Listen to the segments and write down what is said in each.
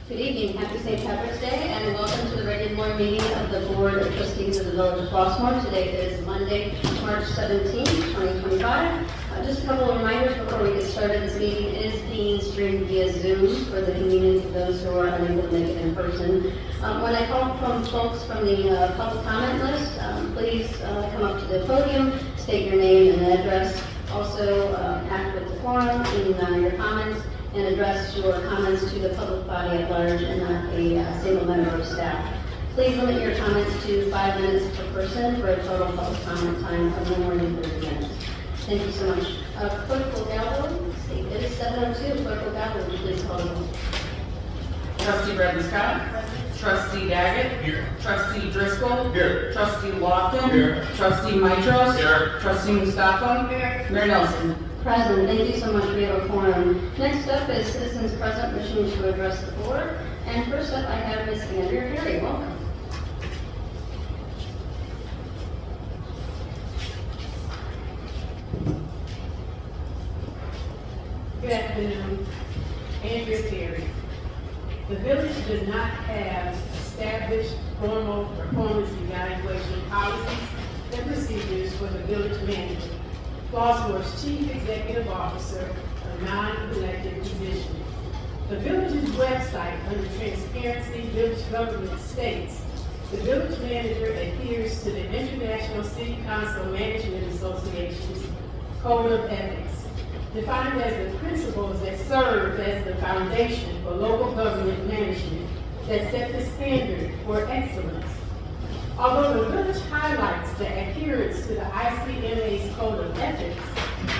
Good evening, happy St. Patrick's Day, and welcome to the regular meeting of the Board of Trustees of the Village of Flossmoor. Today is Monday, March 17, 2025. Just a couple of reminders before we get started. This meeting is being streamed via Zoom for the convenience of those who are unable to make it in person. When I call from folks from the public comment list, please come up to the podium, state your name and address. Also, act with the forum in your comments, and address your comments to the public body at large and not a single member of staff. Please limit your comments to 5 minutes per person for a total public comment time of no more than 30 minutes. Thank you so much. Clerk Gallo, it is 7:02. Clerk Gallo, would you please call the roll? Trustee Bradley Scott. Present. Trustee Daggett. Here. Trustee Driscoll. Here. Trustee Lofton. Here. Trustee Mitros. Here. Trustee Mustafa. Here. Mayor Nelson. Present. Thank you so much for your forum. Next up is citizens present wishing to address the board. And first up, I have Ms. Andrea Perry. Welcome. Good afternoon. Andrea Perry. The village does not have established formal performance evaluation policies and procedures for the village manager, Flossmoor's chief executive officer, a non-elected position. The village's website under Transparency Village Government states, the village manager adheres to the International City Council Management Association's Code of Ethics, defined as the principles that serve as the foundation for local government management that set the standard for excellence. Although the village highlights the adherence to the ICMA's Code of Ethics,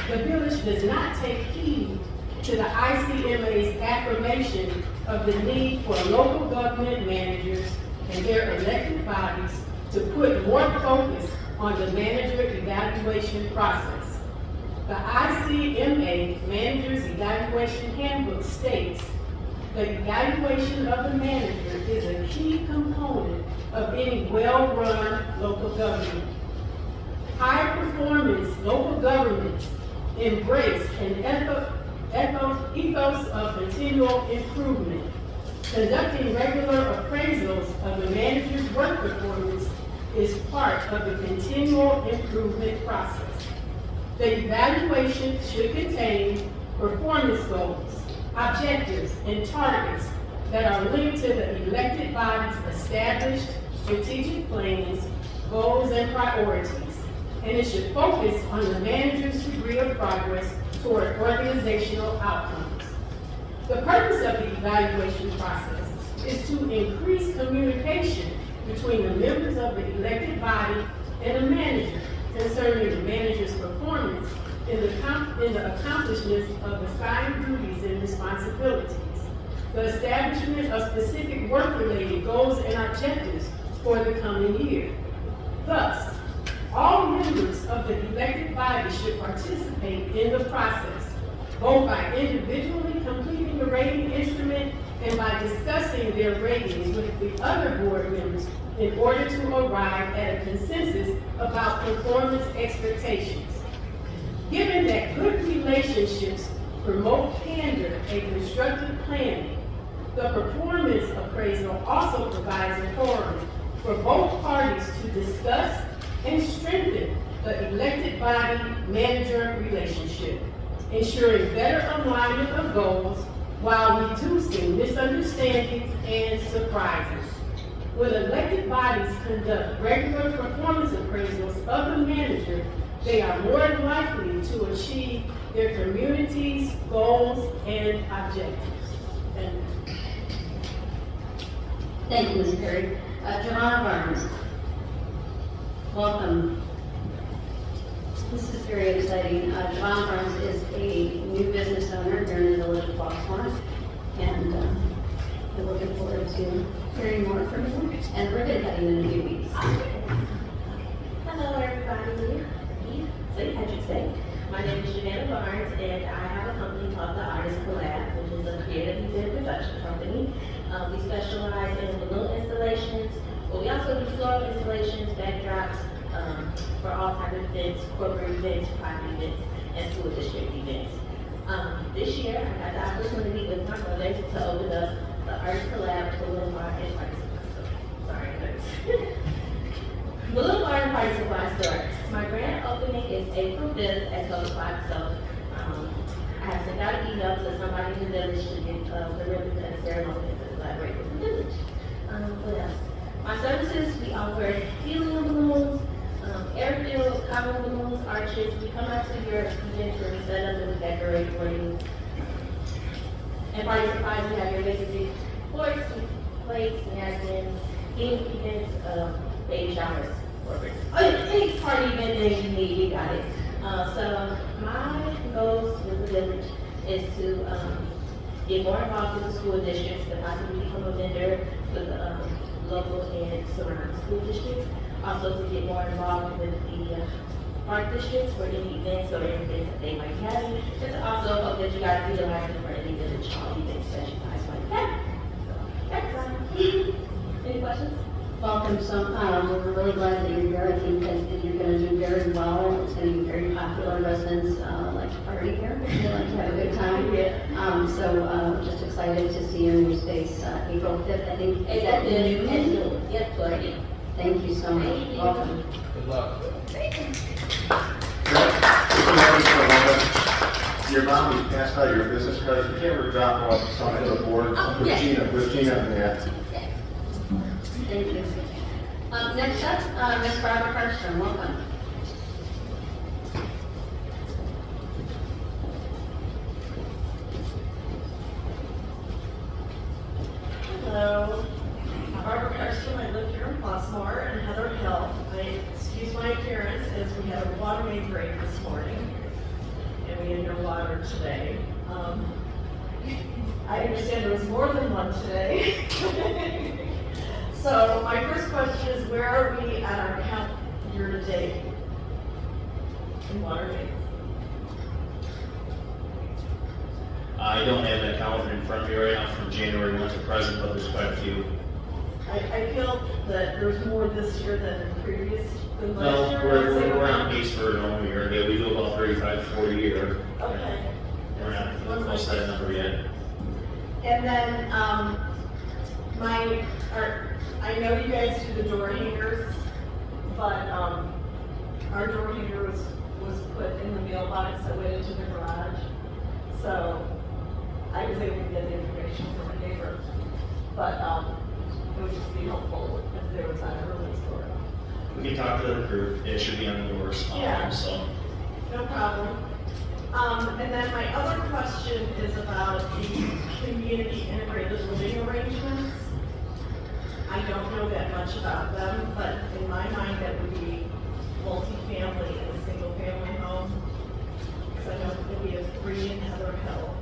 the village does not take heed to the ICMA's affirmation of the need for local government managers and their elected bodies to put more focus on the manager evaluation process. The ICMA Manager's Evaluation Handbook states the evaluation of the manager is a key component of any well-run local government. High-performance local governments embrace an ethos of continual improvement. Conducting regular appraisals of the manager's work performance is part of the continual improvement process. The evaluation should contain performance goals, objectives, and targets that are linked to the elected body's established strategic plans, goals, and priorities, and it should focus on the manager's degree of progress toward organizational outcomes. The purpose of the evaluation process is to increase communication between the members of the elected body and the manager concerning the manager's performance in the accomplishment of assigned duties and responsibilities, the establishment of specific work-related goals and objectives for the coming year. Thus, all members of the elected body should participate in the process, both by individually completing the rating instrument and by discussing their ratings with the other board members in order to arrive at a consensus about performance expectations. Given that good relationships promote candor and constructive planning, the performance appraisal also provides a forum for both parties to discuss and strengthen the elected body-manager relationship, ensuring better alignment of goals while reducing misunderstandings and surprises. When elected bodies conduct regular performance appraisals of the manager, they are more likely to achieve their community's goals and objectives. Thank you, Ms. Perry. Joanna Barnes. Welcome. This is very exciting. Joanna Barnes is a new business owner here in the village of Flossmoor, and we're looking forward to hearing more from you and ribbon cutting in a few weeks. Hello, everybody. St. Patrick's Day. My name is Joanna Barnes, and I have a company called the Artist Collab, which is a creative event production company. We specialize in balloon installations, but we also do floral installations, backdrops, for all types of events, corporate events, private events, and school district events. This year, I got the opportunity with my brother to open up the Artist Collab Balloon Bar and Party Supply Store. Sorry, guys. Balloon Bar and Party Supply Store. My grand opening is April 5th at 12 o'clock, so I have sent out an email to somebody in the village to get the ribbon cutting ceremony and to collaborate with the village. What else? My services, we offer helium balloons, air-filled common balloons, arches. We come out to your event where we set up and we decorate for you. And party supplies, we have your basic forks, plates, napkins, any events, baby showers, any party event that you need, we got it. So my goals with the village is to get more involved with the school districts, to possibly become a vendor with local and surrounding school districts. Also to get more involved with the park districts for any events or anything that they might have. And to also hope that you guys utilize it for any village hall events that you guys might have. So that's all. Any questions? Welcome. So we're really glad that you're here. I think that you're going to do very well. It's going to be very popular. Residents like to party here. They like to have a good time. Yeah. So just excited to see you in your space April 5th. I think is that the new one? Yep, 12. Thank you so much. Welcome. Good luck. Your mom, you passed out your business cards, you can't drop off some of the board with yes. Gina and that. Thank you. Next up, Ms. Barbara Karstrom, welcome. Hello, I'm Barbara Karstrom. I live here in Flossmoor and Heather Hill. I excuse my appearance as we had a water main break this morning and we had no water today. I understand there was more than one today. So my first question is, where are we at our count year to date in water mains? I don't have that calendar in front of me right now from January 1 to present, but there's quite a few. I feel that there's more this year than previous, than No, last year. we're on pace for a normal year. Yeah, we do about 35 to 40 a year. Okay. We're not close to that number yet. And then, I know you guys do the door hangers, but, our door hanger was put in the mailbox that went into the garage. So I was able to get the information from a neighbor, but, it would just be helpful if there was an early store. We can talk to the crew. It should be on the doors. Yeah. So No problem. And then my other question is about the community integrated living arrangements. I don't know that much about them, but in my mind, that would be multifamily in a single family home. Because I know that we have 3 in Heather Hill.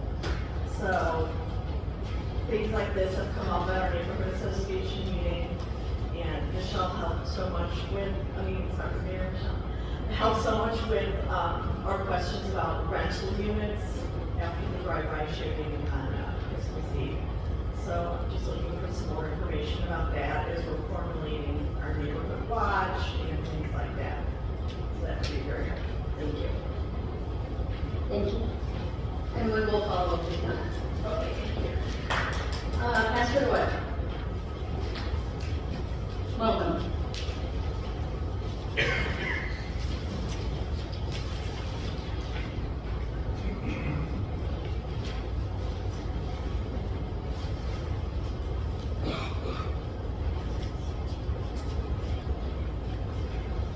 So things like this have come up at our neighborhood association meeting, and Michelle helped so much with, Mayor Michelle, helped so much with our questions about rental units after the drive-by shooting on Christmas Eve. So I'm just looking for some more information about that as we're formulating our neighborhood watch and things like that. So that would be very helpful. Thank you. Thank you. And we will follow up with that. Okay, thank you. Pastor Wood. Welcome.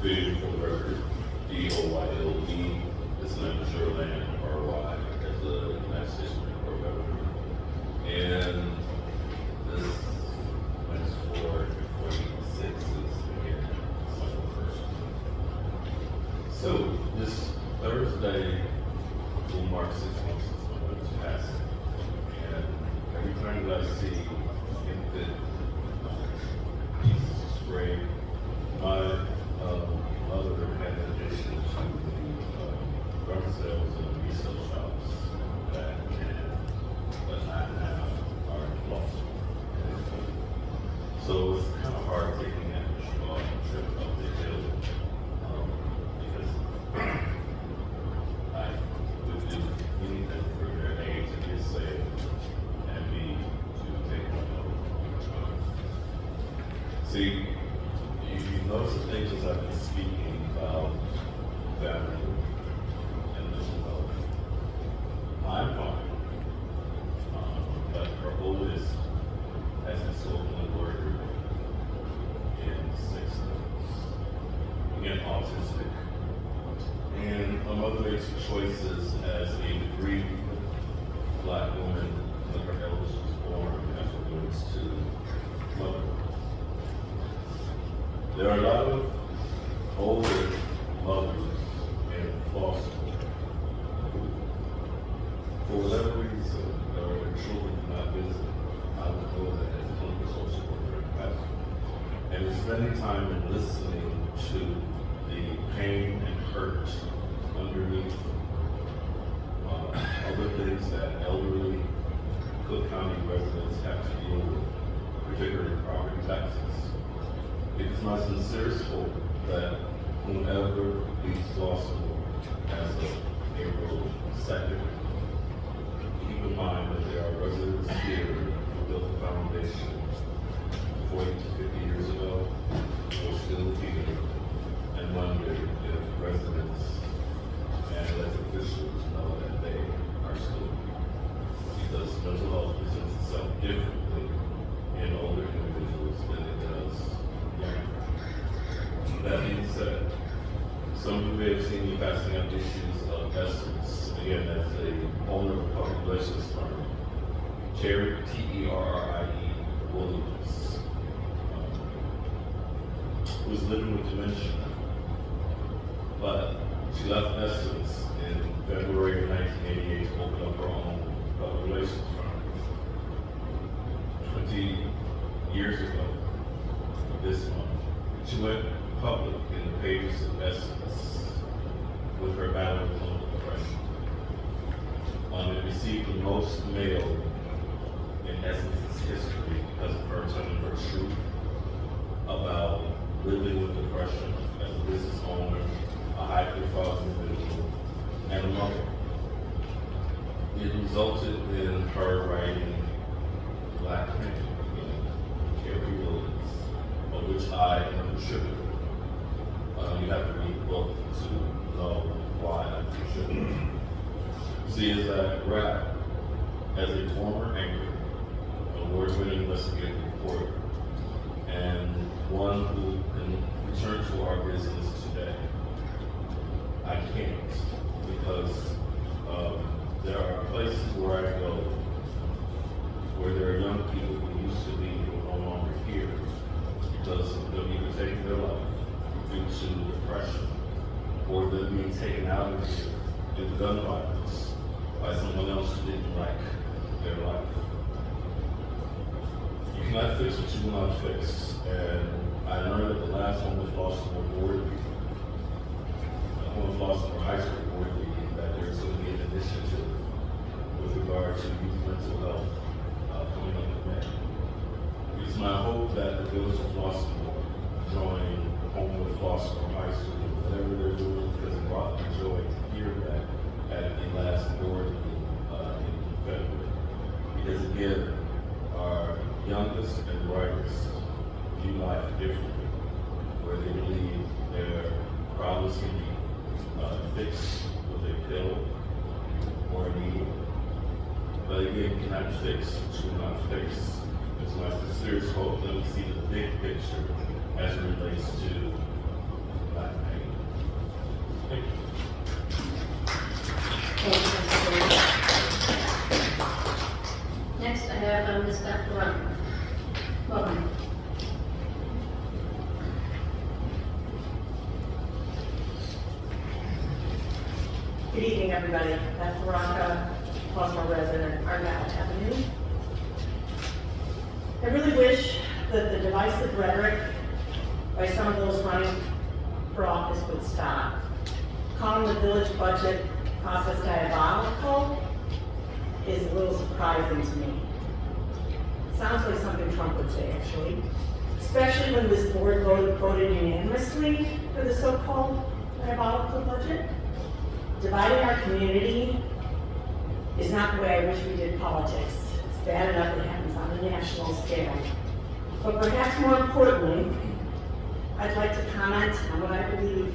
Vision for the record, DOYLD, this is Linda Sherland, RY, as the United States Marine Corps governor. And this next 46 is again, December 1st. So this Thursday will mark 6 months since my mother's passing. And every time that I see gifted pieces of spray, my mother had an addition to the garden sales and resale shops that but not now are in Flossmoor. So it's kind of hard taking that trip up the hill because I would do anything for their A to get saved and B to take one up. See, you notice the things as I've been speaking about family and mental health. I'm fine. But her oldest has been spoken word in 6 months. Again, autistic. And my mother makes choices as a degree Black woman when her eldest was born as it relates to mother. There are a lot of older mothers in Flossmoor who, for whatever reason, their children do not visit. I would know that as a clinical social worker and pastor. And spending time and listening to the pain and hurt underneath other things that elderly Cook County residents have to deal with, particularly property taxes. It is my sincerest hope that whomever leaves Flossmoor as of April 2nd, keep in mind that there are residents here who built the foundation 40 to 50 years ago, who are still here, and wonder if residents and elected officials know that they are still here. Because mental health presents itself differently in older individuals than it does younger. That being said, some of you may have seen me passing out issues of Essence, again, as a owner of a public relations firm, Terry, T-E-R-R-I-E, Williams, who was living with dementia. But she left Essence in February of 1988 to open up her own public relations firm. 20 years ago, this month, she went public in the pages of Essence with her battle with clinical depression. It received the most mail in Essence's history because of her telling her truth about living with depression as a business owner, a high-profile individual, and a mother. It resulted in her writing Black Pain in Carrie Williams, of which I am a contributor. You have to read the book to know why I'm a contributor. See, as I rap, as a former anchor, award-winning investigative reporter, and one who can return to our business today, I can't, because there are places where I go where there are young people who used to be who are no longer here because of them either taking their life due to depression or them being taken out of here due to gun violence by someone else who didn't like their life. You cannot fix what you will not fix, and I learned at the last Homewood-Flossmoor Board meeting, Homewood-Flossmoor High School Board meeting, that there's going to be an initiative with regard to youth mental health coming up in May. It's my hope that the village of Flossmoor join Homewood-Flossmoor High School, whatever they're doing, because it brought me joy to hear that at the last board meeting in February. Because again, our youngest and brightest view life differently, where they believe their problems can be fixed with a pill or a needle. But again, cannot fix what you will not fix. It's my sincere hope that we see the big picture as it relates to Black pain. Thank you. Next, I have Ms. Beth Veronica. Welcome. Good evening, everybody. Beth Veronica, Flossmoor resident, Arnett Avenue. I really wish that the divisive rhetoric by some of those running for office would stop. Calling the village budget process diabolical is a little surprising to me. Sounds like something Trump would say, actually. Especially when this board voted unanimously for the so-called diabolical budget. Dividing our community is not the way I wish we did politics. It's bad enough it happens on a national scale. But perhaps more importantly, I'd like to comment on what I believe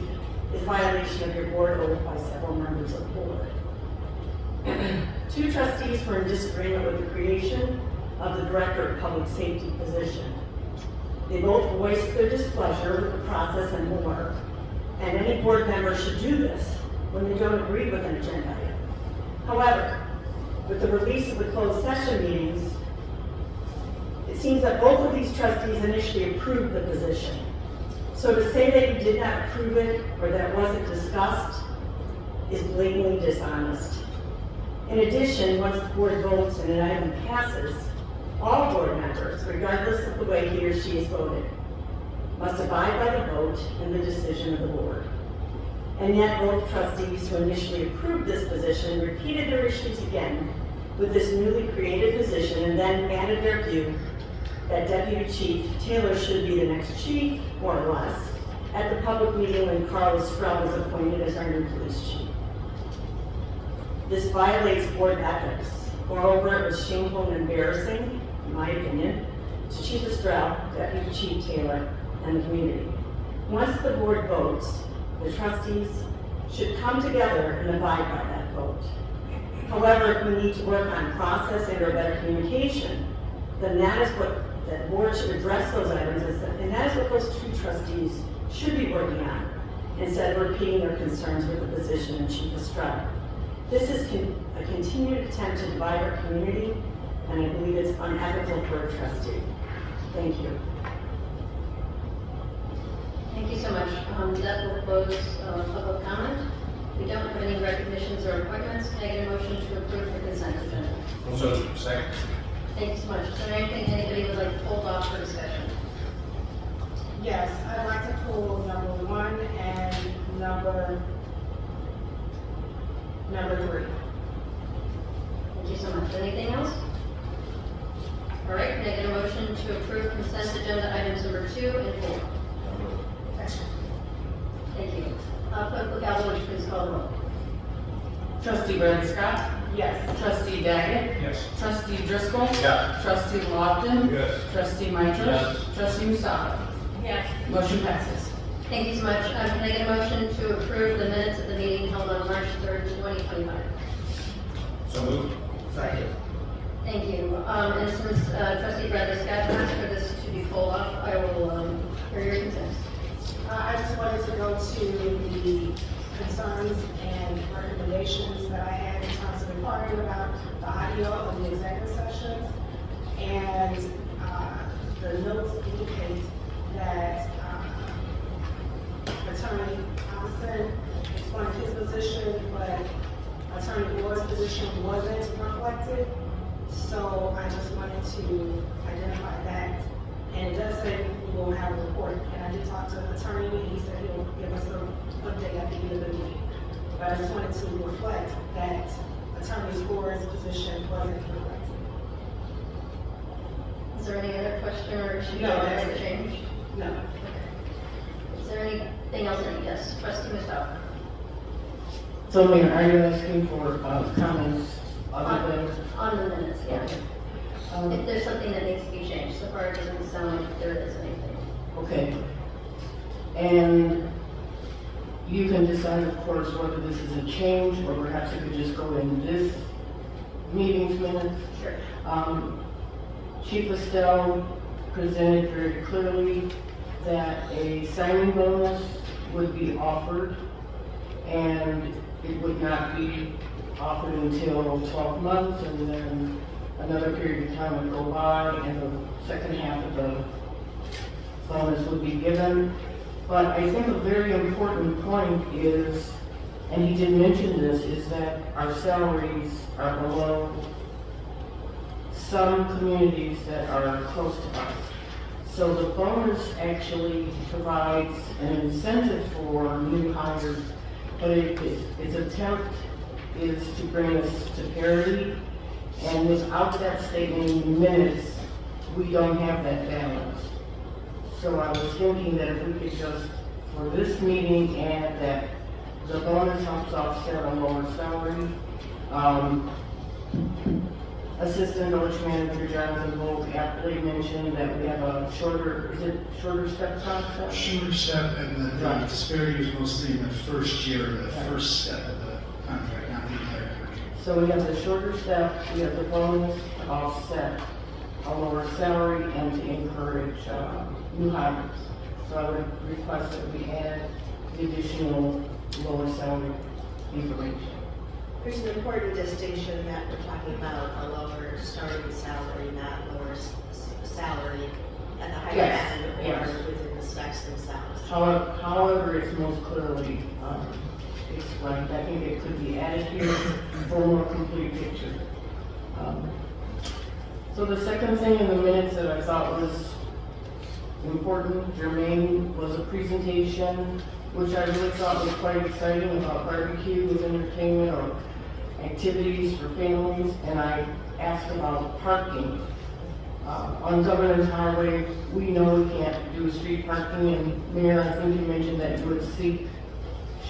is violation of your board oath by several members of the board. Two trustees were in disagreement with the creation of the Director of Public Safety position. They both voiced their displeasure with the process and more, and any board member should do this when they don't agree with an agenda item. However, with the release of the closed session meetings, it seems that both of these trustees initially approved the position. So to say that you did not approve it or that it wasn't discussed is blatantly dishonest. In addition, once the board votes and an item passes, all board members, regardless of the way he or she is voted, must abide by the vote and the decision of the board. And yet both trustees who initially approved this position repeated their issues again with this newly created position and then added their view that Deputy Chief Taylor should be the next chief, more or less, at the public meeting when Carl Stroud was appointed as our new police chief. This violates board ethics. Moreover, it was shameful and embarrassing, in my opinion, to Chief Stroud, Deputy Chief Taylor, and the community. Once the board votes, the trustees should come together and abide by that vote. However, if we need to work on process and or better communication, then that is what the board should address those items, and that is what those two trustees should be working on, instead of repeating their concerns with the position of Chief Stroud. This is a continued attempt to divide our community, and I believe it's unethical for a trustee. Thank you. Thank you so much. That will close public comment. We don't have any recognitions or appointments. Can I get a motion to approve the consent agenda? Also, second. Thank you so much. Is there anything anybody would like to hold off for discussion? Yes, I'd like to pull number 1 and number 3. Thank you so much. Anything else? All right, can I get a motion to approve consent agenda items number 2 and 4? Thank you. Clerk Galloway, would you please call the roll? Trustee Brady Scott. Yes. Trustee Daggett. Yes. Trustee Driscoll. Yes. Trustee Lofton. Yes. Trustee Mitchell. Yes. Trustee Musaba. Yes. Motion passes. Thank you so much. Can I get a motion to approve the minutes of the meeting held on March 3rd, 2025? So moved. Second. Thank you. And since Trustee Bradley Scott asked for this to be pulled off, I will hear your consent. I just wanted to go to the concerns and recommendations that I had in terms of inquiring about the audio of the executive sessions. And the notes indicate that Attorney Thompson explained his position, but Attorney Ward's position wasn't reflected. So I just wanted to identify that. And it does say we will have a report. And I did talk to the attorney, and he said he'll give us an update at the end of the meeting. But I just wanted to reflect that Attorney Ward's position wasn't reflected. Is there any other question or issue No, that that's it. changed? No. Okay. Is there anything else? Yes, Trustee Musaba. So, Mayor, are you asking for comments other than? On the minutes, yeah. Okay. If there's something that needs to be changed, so far it doesn't sound like there is anything. Okay. And you can decide, of course, whether this is a change or perhaps it could just go in this meeting's minutes. Sure. Chief Estelle presented very clearly that a signing bonus would be offered and it would not be offered until 12 months, and then another period of time would go by and the second half of the bonus would be given. But I think a very important point is, and he did mention this, is that our salaries are below some communities that are close to us. So the bonus actually provides an incentive for new hires, but its attempt is to bring us to parity. And without that statement in the minutes, we don't have that balance. So I was thinking that if we could just, for this meeting, add that the bonus helps offset a lower salary. Assistant Village Manager Jonathan Volk aptly mentioned that we have a shorter step concept? Shorter step, and the disparity is mostly in the first year, the first step of the contract, not the entire contract. So we have the shorter step, we have the bonus to offset a lower salary and to encourage new hires. So I would request that we add the additional lower salary information. There's an important distinction that we're talking about a lower starting salary, not lower salary at the higher Yes, end or yes. within the specs themselves. However, it's most clearly explained. I think it could be added here for a more complete picture. So the second thing in the minutes that I thought was important, germane, was a presentation, which I really thought was quite exciting about barbecues, entertainment, or activities for families, and I asked about parking. On Governors Highway, we know we can't do street parking, and Mayor, I think you mentioned that you would seek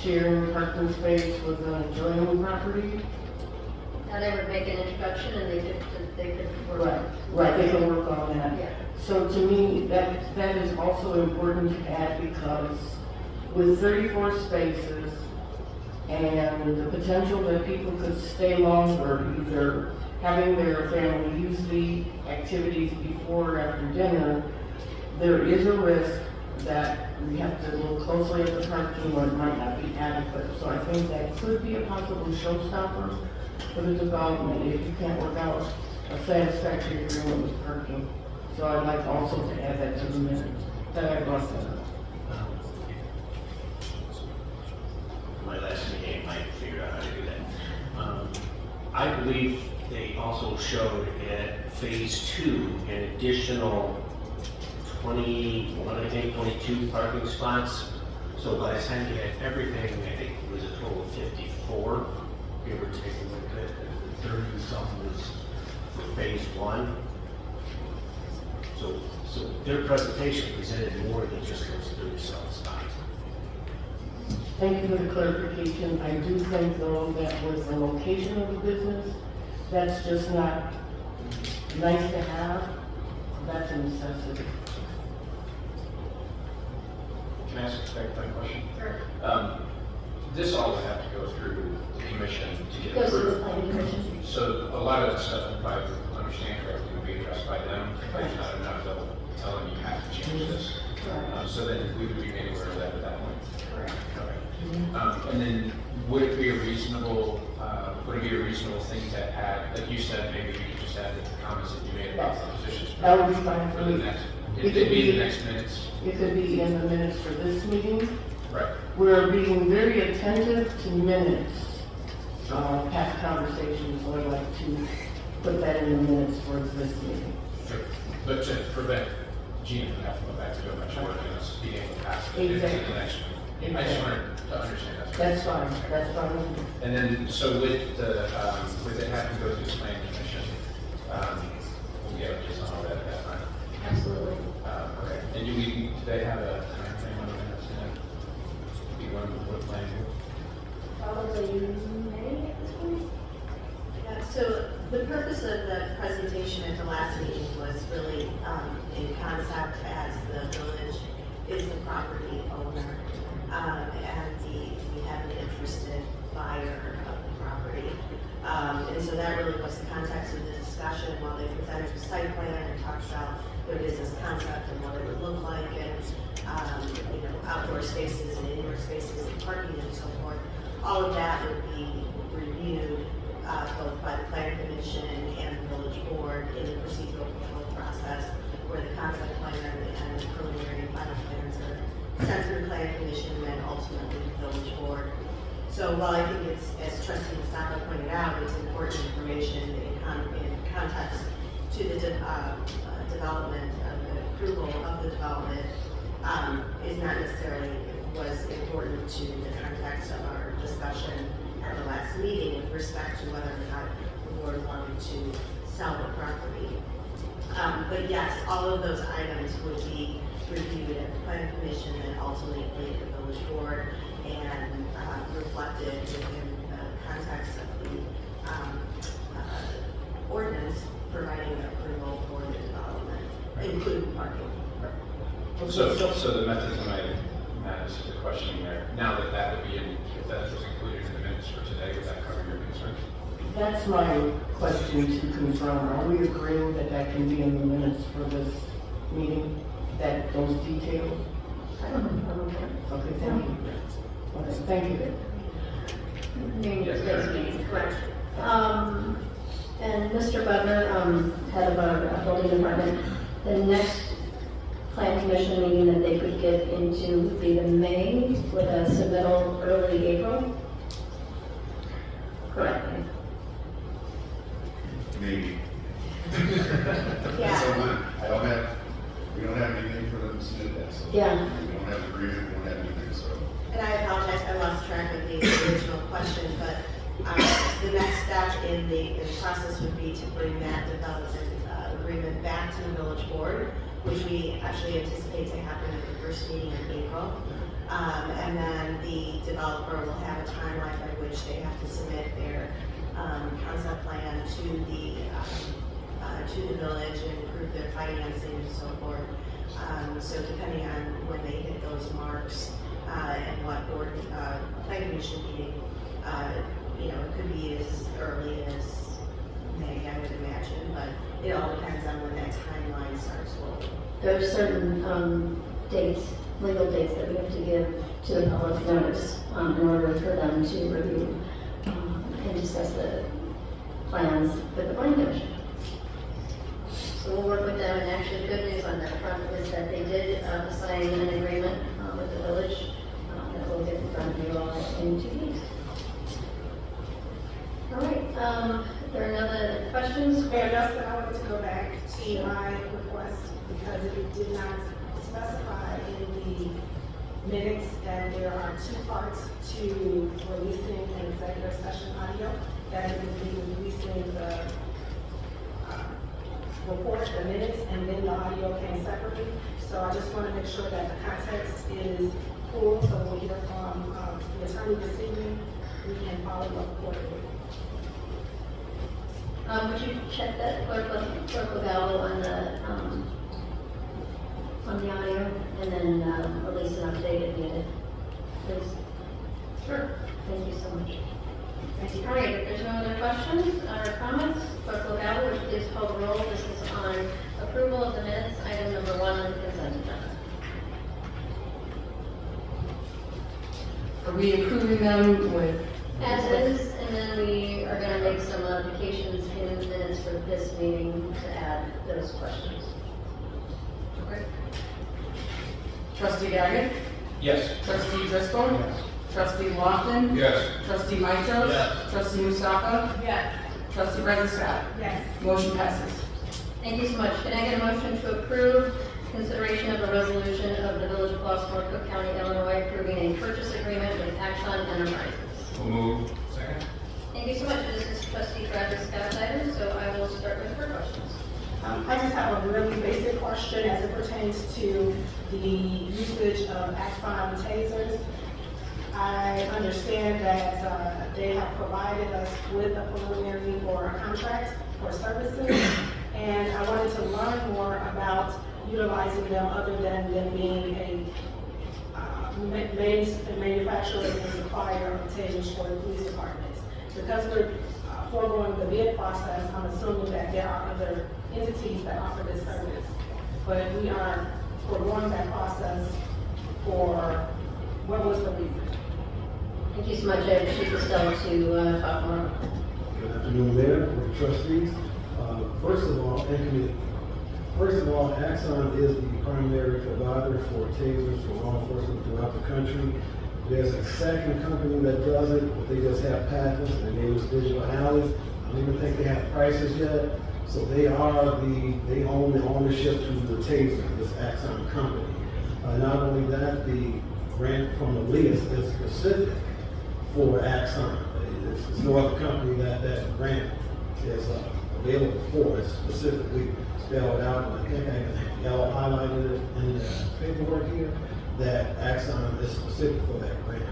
sharing parking space with an adjoining property. Now they would make an introduction and they could work. Right, they can work on that. Yeah. So to me, that is also important to add because with 34 spaces and the potential that people could stay longer, either having their family use the activities before or after dinner, there is a risk that we have to look closely at the parking or it might not be adequate. So I think that could be a possible showstopper for the development if you can't work out a satisfactory agreement with parking. So I'd like also to add that to the minutes, that I brought that up. My last meeting, I figured out how to do that. I believe they also showed at phase 2 an additional 21, I think 22 parking spots. So by the time you had everything, I think it was a total of 54. We were taking a look at 30 something was for phase 1. So their presentation presented more than just those 30 some spots. Thank you for the clarification. I do think though that with the location of the business, that's just not nice to have, that's a necessity. Can I ask a second question? Sure. This all would have to go through the commission to get Goes to the approved. planning commission. So a lot of the stuff, if I understand correctly, will be addressed by them. If there's not enough, they'll tell them you have to change this. Correct. So then we would be made aware of that at that point. Correct. Okay. And then would it be a reasonable thing to add, like you said, maybe we could just add the comments that you made about the positions? That would be fine for For the me. next, It it'd could be be- the next minutes. It could be in the minutes for this meeting. Right. We're being very attentive to minutes, past conversations, so I'd like to put that in the minutes for this meeting. Sure. But to prevent Gina from having to go back to do a bunch of work and us being able to pass it into the Exactly. next one. I just wanted to understand that. That's fine, that's fine. And then, so with it having to go through the planning commission, we'll get updates on all that at that time. Absolutely. Okay. And do they have a time frame on that? Do you want to put planning? Probably May at this point. Yeah, so the purpose of the presentation at the last meeting was really in concept as the village is the property owner. And we have an interested buyer of the property. And so that really was the context of the discussion while they presented the site plan and talked about their business concept and what it would look like and, outdoor spaces and indoor spaces and parking and so forth. All of that would be reviewed both by the planning commission and the village board in the procedural control process where the concept plan and the preliminary and final plans are sent to the planning commission and then ultimately the village board. So while I think it's, as Trustee Stockwell pointed out, it's important information in context to the development of the approval of the development, is not necessarily was important to the context of our discussion at the last meeting with respect to whether or not the board wanted to sell the property. But yes, all of those items would be reviewed at the planning commission and ultimately at the village board and reflected within the context of the ordinance providing approval for the development, including parking. So the method to my madness is the questioning there. Now that that would be in, if that was included in the minutes for today, would that cover your concern? That's my question to confirm. Are we agreeing that that can be in the minutes for this meeting, that those details? I don't know. Okay, thank you. Okay, thank you. Next meeting, correct. And Mr. Butler, head of our building department, the next plan commission meeting that they could get into would be the May with a submittal early April. Correct. Maybe. Yeah. We don't have anything for them to submit that, so. Yeah. We don't have agreement, we don't have anything, so. And I apologize, I lost track of the original question, but the next step in the process would be to bring that development agreement back to the village board, which we actually anticipate to happen at the first meeting in April. And then the developer will have a timeline by which they have to submit their concept plan to the village and approve their financing and so forth. So depending on when they hit those marks and what board plan commission meeting, it could be as early as May, I would imagine, but it all depends on when that timeline starts rolling. There are certain dates, legal dates that we have to give to the public notice in order for them to review and discuss the plans with the planning commission. So we'll work with them, and actually good news on that front is that they did sign an agreement with the village that we'll get in front of you all in 2 weeks. All right, there are no other questions? Mayor Justin, I wanted to go back to my request because it did not specify in the minutes that there are 2 parts to releasing an executive session audio. That it would be releasing the report, the minutes, and then the audio came separately. So I just want to make sure that the context is full, so we'll hear from the attorney this evening. We can follow up accordingly. Would you check that clerk Gallo on the audio and then release an update at the end, please? Sure. Thank you so much. All right, if there's no other questions or comments, clerk Gallo, would you please call the roll? This is on approval of the minutes, item number 1 on the consent agenda. Are we approving them with? As is, and then we are going to make some modifications in the minutes for this meeting to add those questions. Okay. Trustee Daggett? Yes. Trustee Driscoll? Yes. Trustee Lofton? Yes. Trustee Mitros? Yes. Trustee Mustafa? Yes. Trustee Brendan Scott? Yes. Motion passes. Thank you so much. Can I get a motion to approve consideration of a resolution of the Village of Flossmoor, Cook County, Illinois, approving a purchase agreement with Axon Enterprises? We'll move. Second. Thank you so much. This is Trustee Bradley Scott's item, so I will start with her questions. I just have a really basic question as it pertains to the usage of Axon tasers. I understand that they have provided us with a preliminary or a contract for services, and I wanted to learn more about utilizing them other than them being a manufacturer and supplier of tasers for the police departments. Because we're foregoing the bid process, I'm assuming that there are other entities that offer this service. But we are foregoing that process for, what was the reason? Thank you so much. I have Chief Estelle to talk more. Good afternoon, Mayor, Board of Trustees. First of all, Axon is the primary provider for tasers for law enforcement throughout the country. There's a second company that does it, but they just have patents. Their name is Digital Alley. I don't even think they have prices yet. So they own the ownership to the taser, this Axon company. Not only that, the grant from the list is specific for Axon. There's no other company that grant is available for. It's specifically spelled out, and I think I can yellow highlighted it in the paperwork here, that Axon is specific for that grant.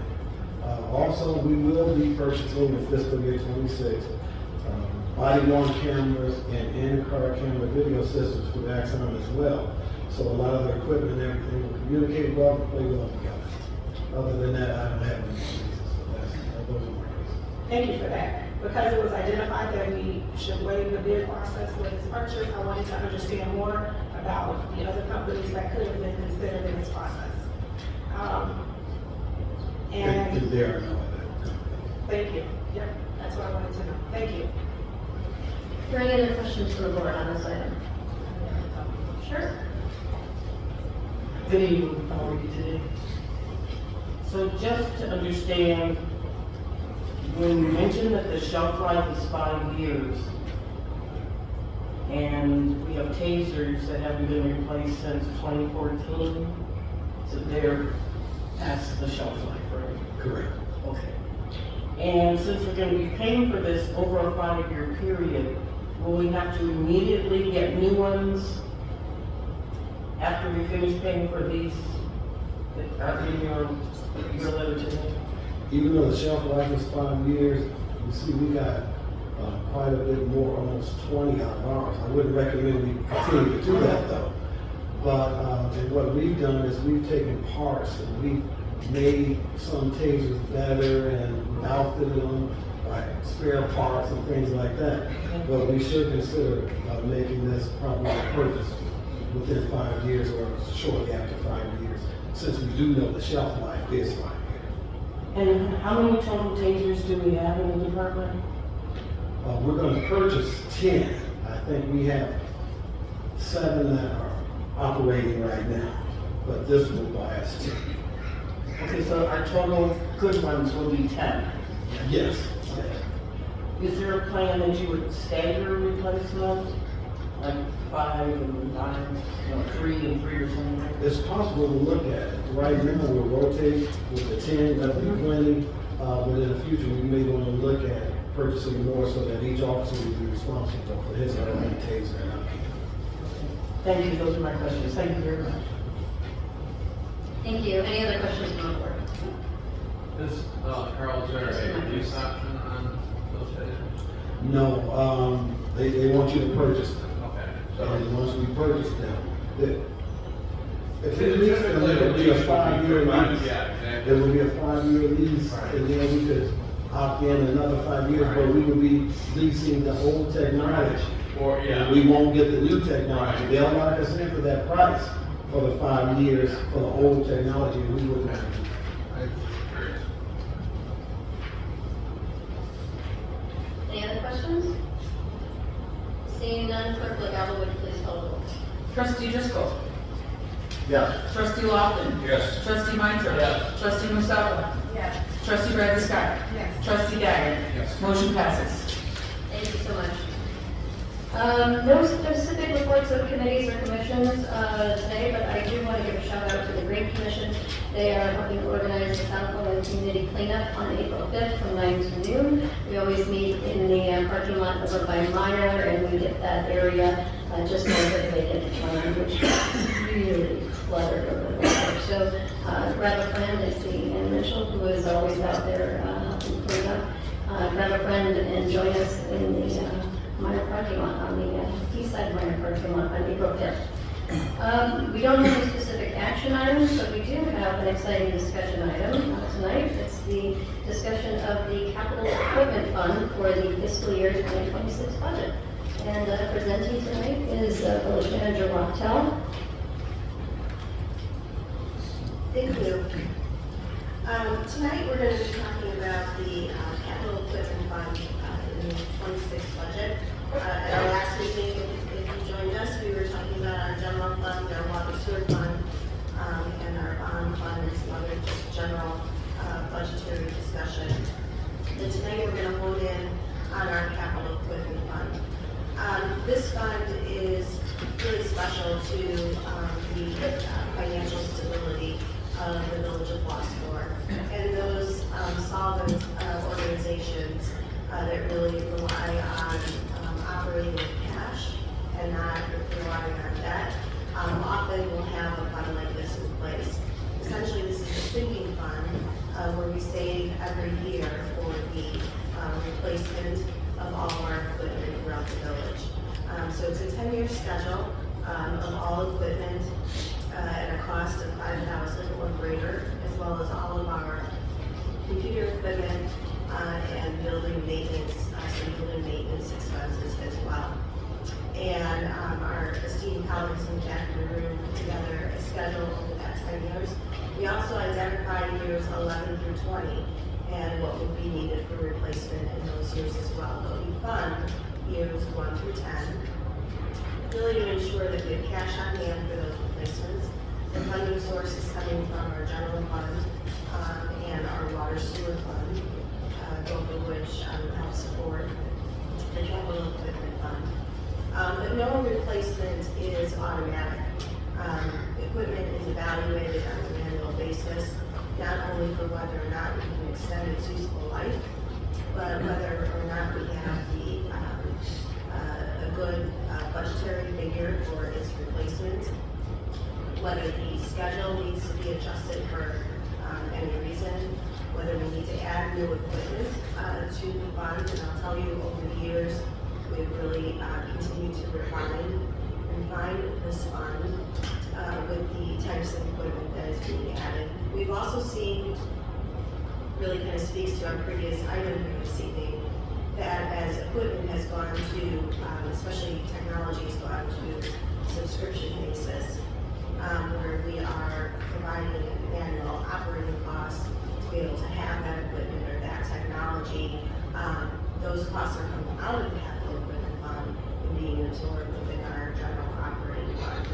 Also, we will be purchasing in fiscal year 26 body-worn cameras and in-car camera video systems with Axon as well. So a lot of the equipment and everything will communicate well, play well together. Other than that, I don't have any reasons. So those are my reasons. Thank you for that. Because it was identified that we should waive the bid process for this purchase, I wanted to understand more about the other companies that could have been considered in this process. And There are no other companies. thank you. Yep, that's what I wanted to know. Thank you. Are there any other questions from the board on this item? Sure. Good evening, how are you today? So just to understand, when you mentioned that the shelf life is 5 years, and we have tasers that haven't been replaced since 2014, so they're past the shelf life, right? Correct. Okay. And since we're gonna be paying for this over a 5-year period, will we have to immediately get new ones after we finish paying for these that are in your letter to me? Even though the shelf life is 5 years, you see we got quite a bit more, almost 20 out of ours. I wouldn't recommend we continue to do that though. But and what we've done is we've taken parts and we've made some tasers better and outfitted them like spare parts and things like that. But we should consider making this probably a purchase within 5 years or shortly after 5 years, since we do know the shelf life is 5 years. And how many total tasers do we have in the department? We're going to purchase 10. I think we have 7 that are operating right now, but this will buy us 10. Okay, so our total good ones will be 10. Yes. Is there a plan that you would stagger replacement? Like 5 and 5, 3 and 3 or something like that? It's possible to look at it. Right now, we'll rotate with the 10, that'll be plenty. But in the future, we may want to look at purchasing more so that each officer will be responsible for his or her taser and upkeep. Thank you, those are my questions. Thank you very much. Thank you. Any other questions from the board? Carl, is there a lease option on those tasers? No, they want you to purchase them. Okay. And once we purchase them, if we lease them, it will be a 5-year lease. Yeah, exactly. It will be a 5-year lease, and then we could opt in another 5 years, but we will be leasing the old technology. Or, yeah. We won't get the new technology. They'll lock us in for that price for the 5 years for the old technology, and we wouldn't have to do that. Any other questions? Seeing none, clerk Legaba, would you please call the roll? Trustee Driscoll. Yes. Trustee Lofton. Yes. Trustee Meintracht. Yes. Trustee Mustafa. Yes. Trustee Bradley Scott. Yes. Trustee Daggett. Yes. Motion passes. Thank you so much. No specific reports of committees or commissions today, but I do want to give a shout out to the Green Commission. They are helping organize the South Florida Community Cleanup on April 5th from 9 to noon. We always meet in the parking lot over by Meyer, and we get that area just over the vacant land, which is really cluttered over there. So grab a friend, I see Ann Mitchell, who is always out there helping clean up. Grab a friend and join us in the Meyer parking lot on the east side of Meyer parking lot on April 5th. We don't have any specific action items, but we do have an exciting discussion item tonight. It's the discussion of the capital equipment fund for the fiscal year 2026 budget. And presenting tonight is Village Manager Rothel. Thank you. Tonight we're going to be talking about the capital equipment fund in the 26 budget. At our last meeting, if you joined us, we were talking about our general fund, our water sewer fund, and our bond fund, and some other just general budgetary discussion. And tonight we're going to hone in on our capital equipment fund. This fund is really special to the financial stability of the village of Flossmoor and those solvent organizations that really rely on operating with cash and not relying on debt. Often we'll have a fund like this in place. Essentially, this is a sinking fund where we save every year for the replacement of all our equipment equipment at a cost of $5,000 or greater, as well as all of our computer equipment and building maintenance, some building maintenance expenses as well. And our esteemed colleagues in the back of the room put together a schedule over that 10 years. We also identified years 11 through 20 and what would be needed for replacement in those years as well. But we fund years 1 through 10, really to ensure that we have cash on hand for those replacements. The funding source is coming from our general fund and our water sewer fund, both of which help support the capital equipment fund. But no replacement is automatic. Equipment is evaluated on an annual basis, not only for whether or not we can extend its useful life, but whether or not we have a good budgetary figure for its replacement, whether the schedule needs to be adjusted for any reason, whether we need to add new equipment to the fund. And I'll tell you, over the years, we've really continued to refine this fund with the types of equipment that is being added. We've also seen, really kind of speaks to our previous item here this evening, that as equipment has gone to, especially technology has gone to subscription basis, where we are providing an annual operating cost to be able to have that equipment or that technology. Those costs are coming out of the capital equipment fund and being absorbed within our general operating fund.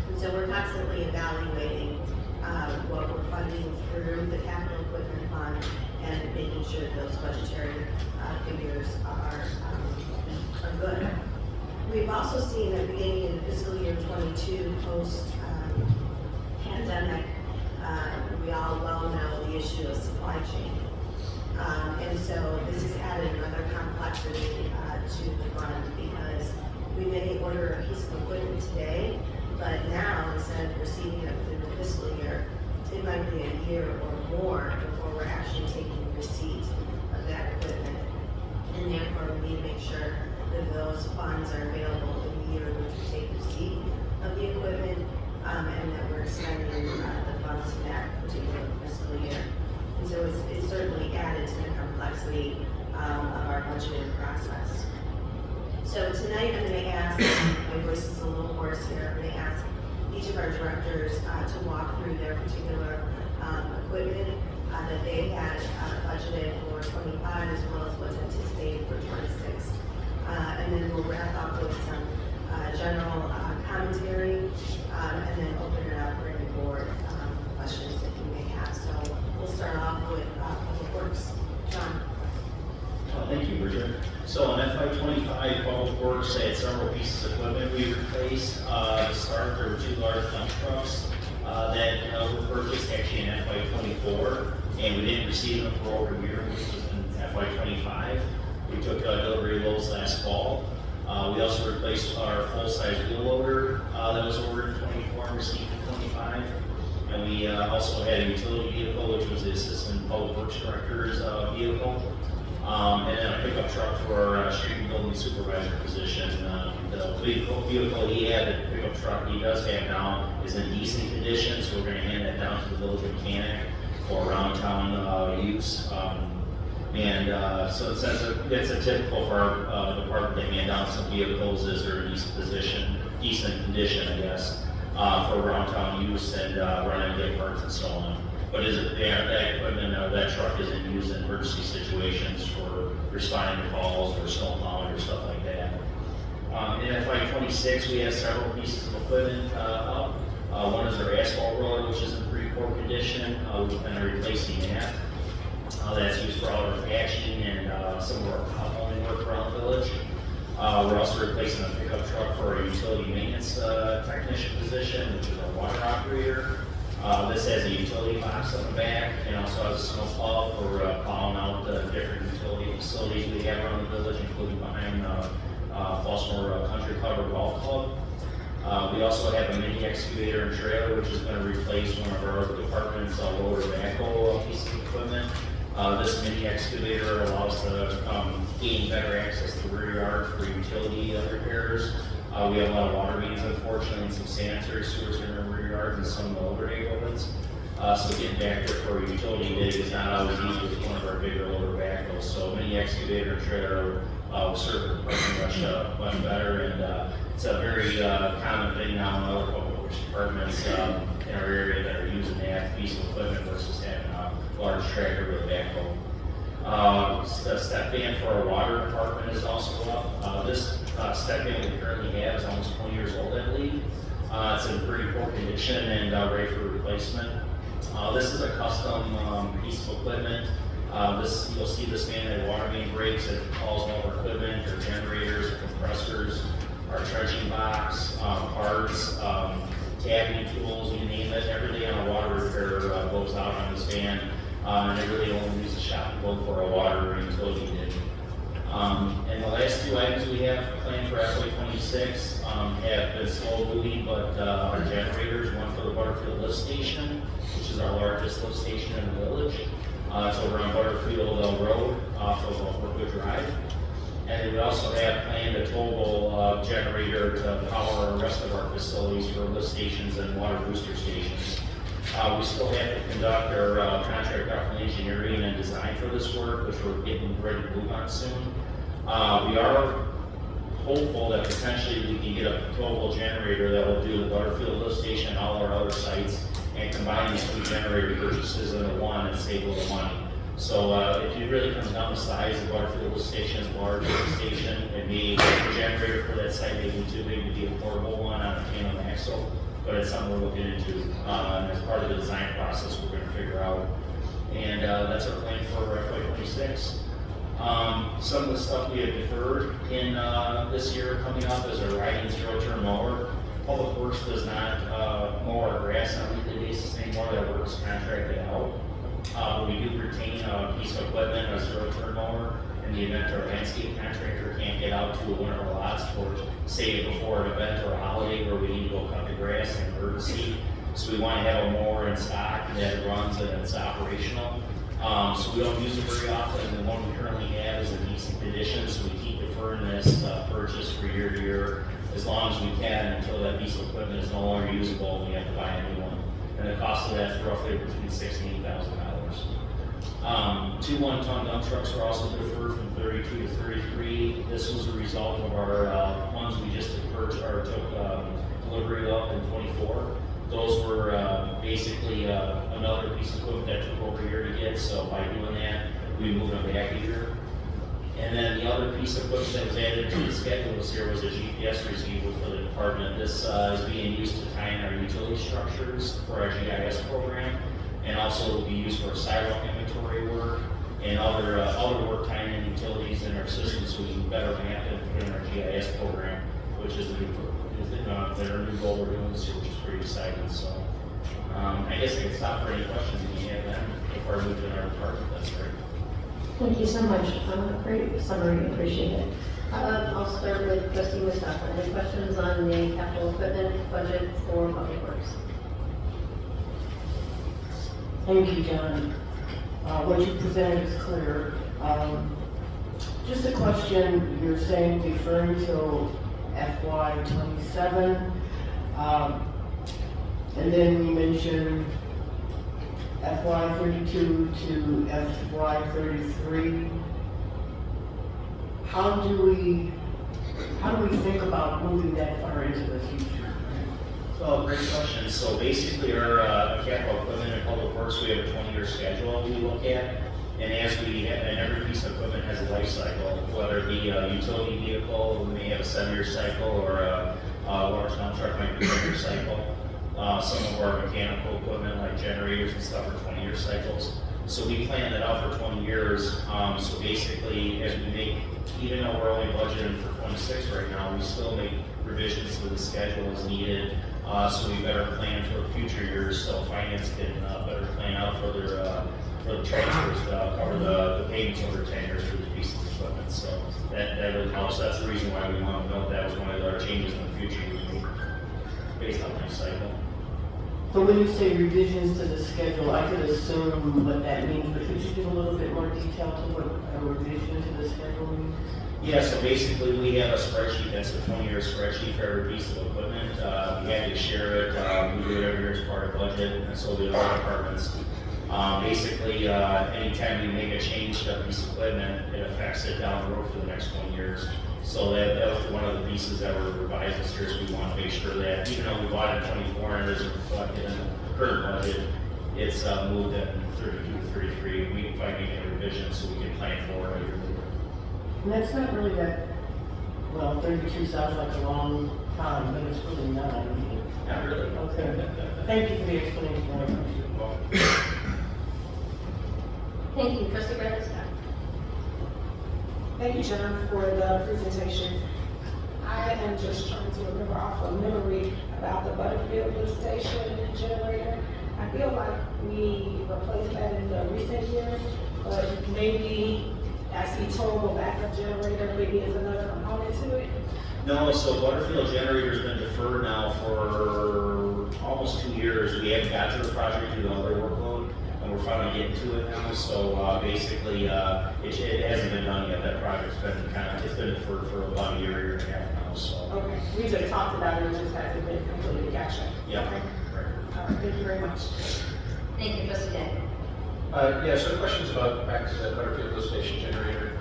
And so we're constantly evaluating what we're funding through the capital equipment fund and making sure that those budgetary figures are good. We've also seen that beginning in fiscal year 22, post-pandemic, we all well know the issue of supply chain. And so this has added another complexity to the fund, because we may order a piece of equipment today, but now instead of receiving it within the fiscal year, it might be a year or more before we're actually taking receipt of that equipment. And therefore, we need to make sure that those funds are available in the year in which we take receipt of the equipment, and that we're spending the funds in that particular fiscal year. And so it's certainly added to the complexity of our budgeting process. So tonight I'm going to ask, my voice is a little hoarse here, I'm going to ask each of our directors to walk through their particular equipment that they had budgeted for 25, as well as what's anticipated for 26. And then we'll wrap up with some general commentary, and then open it up for any board questions that you may have. So we'll start off with Public Works. John. Thank you, Bridget. So on FY25, Public Works had several pieces of equipment we replaced. To start, there were 2 large dump trucks that were purchased actually in FY24, and we didn't receive them for over a year, which was in FY25. We took delivery of those last fall. We also replaced our full-size wheel loader that was ordered in 24 and received in 25. And we also had a utility vehicle, which was the Assistant Public Works Director's vehicle. And then a pickup truck for our street and building supervisor position. The vehicle he had, the pickup truck he does have now, is in decent condition, so we're going to hand that down to the village mechanic for around town use. So it's a typical for our department to hand down some vehicles as they're in decent condition, I guess, for around town use and run and get parts and so on. But that equipment, that truck isn't used in emergency situations for responding to calls or snow plowing or stuff like that. In FY26, we have several pieces of equipment up. One is our asphalt roller, which is in pretty poor condition. We've been replacing that. That's used for outer patching and some of our compounding work around the village. We're also replacing a pickup truck for our utility maintenance technician position, which is our water operator. This has a utility box on the back and also has a snow plow for plowing out the different utility facilities we have around the village, including behind Flossmoor Country Club or Golf Club. We also have a mini excavator and trailer, which is going to replace one of our department's loader backhoe piece of equipment. This mini excavator allows us to gain better access to the rear yard for utility repairs. We have a lot of water mains, unfortunately, and some sanitary sewers in our rear yards and some of the older neighborhoods. So getting back there for a utility dig is not always easy with one of our bigger older backhoes. So mini excavator and trailer will serve the parking much better, and it's a very common thing now in other public works departments in our area that are using that piece of equipment versus having a large tractor with a backhoe. The step van for our water department is also up. This step van we currently have is almost 20 years old, I believe. It's in pretty poor condition and ready for replacement. This is a custom piece of equipment. You'll see this van at water main breaks. It hauls all our equipment, our generators, our compressors, our trenching box, parts, tapping tools, you name it. Every day on a water repair goes out on this van. And it really only uses shop both for a water or utility dig. And the last two items we have planned for FY26 have been slow moving, but our generators, one for the Butterfield lift station, which is our largest lift station in the village. It's over on Butterfield Road off of Homewood Drive. And then we also have planned a towable generator to power the rest of our facilities for lift stations and water booster stations. We still have to conduct our contract out for engineering and design for this work, which we're getting ready to move on soon. We are hopeful that potentially we can get a towable generator that will do the Butterfield lift station and all our other sites and combine these two generator purchases into one and save a little money. So if it really comes down to size, the Butterfield lift station is a large lift station, and the generator for that site may be too big to be a portable one on a tandem axle. But it's something we're looking into, and as part of the design process, we're going to figure out. And that's our plan for FY26. Some of the stuff we have deferred in this year coming up is our riding zero-turn mower. Public Works does not mow our grass on a weekly basis anymore. That work is contracted out. But we do retain a piece of equipment, a zero-turn mower, in the event our landscape contractor can't get out to one of our lots for, say, before an event or a holiday where we need to go cut the grass in emergency. So we want to have a mower in stock that runs and it's operational. So we don't use it very often. The one we currently have is in decent condition, so we keep deferring this purchase for year to year as long as we can until that piece of equipment is no longer usable and we have to buy a new one. And the cost of that is roughly between $60,000 and $80,000. 2 1-ton dump trucks were also deferred from 32 to 33. This was a result of our ones we just took delivery of in 24. Those were basically another piece of equipment that took over a year to get, so by doing that, we moved them back a year. And then the other piece of equipment that was added to the schedule this year was a GPS receiver for the department. This is being used to tie in our utility structures for our GIS program, and also will be used for sidewalk inventory work and other work tying in utilities in our system so we can better map and put in our GIS program, which is their new goal we're doing this year, which is pretty exciting. So I guess I can stop for any questions if you have them before I move to our department. That's great. Thank you so much. Great summary, appreciate it. I'll start with Trustee Mustafa. Any questions on the capital equipment budget for Public Works? Thank you, John. What you presented is clear. Just a question, you're saying deferring till FY27, and then we mentioned FY32 to FY33. How do we think about moving that far into the future? So, great question. So basically our capital equipment in Public Works, we have a 20-year schedule we look at. And and every piece of equipment has a life cycle, whether it be a utility vehicle, we may have a 7-year cycle, or a large dump truck might be a 10-year cycle. Some of our mechanical equipment, like generators and stuff, are 20-year cycles. So we plan that out for 20 years. So basically, as we make, even though we're only budgeted for 26 right now, we still make revisions to the schedule as needed. So we better plan for future years, so finance can better plan out for the transfers to cover the payments over 10 years for the piece of equipment. So that really helps. That's the reason why we want to note that was one of our changes in the future we made based on life cycle. So when you say revisions to the schedule, I could assume what that means, but could you give a little bit more detail to what a revision to the schedule means? Yeah, so basically, we have a spreadsheet, that's a 20-year spreadsheet for every piece of equipment. We had to share it, we do it every year as part of budget, and so do all departments. Basically, anytime we make a change to a piece of equipment, it affects it down the road for the next 20 years. So that was one of the pieces that were revised this year, so we want to make sure that even though we bought it in 24 and it isn't reflected in the current budget, it's moved in 32 to 33, we can probably make a revision so we can plan for it. And that's not really that, well, 32 sounds like a long time, but it's really not. Not really. Okay. Thank you for the explanation. Thank you, trustee Grannis. Thank you, John, for the presentation. I am just trying to remember off of memory about the Butterfield lift station generator. I feel like we replaced that in the recent years, but maybe I see total backup generator, maybe is another component to it. No, so Butterfield generator's been deferred now for almost 2 years. We haven't got to the project due to other workload, and we're finally getting to it now. So basically, it hasn't been done yet. That project's been it's been deferred for about a year and a half now. So. Okay, we just talked about it, it just hasn't been completely gotcha. Yeah. Okay. Right. Thank you very much. Thank you, trustee Day. Yeah, so questions about back to the Butterfield lift station generator.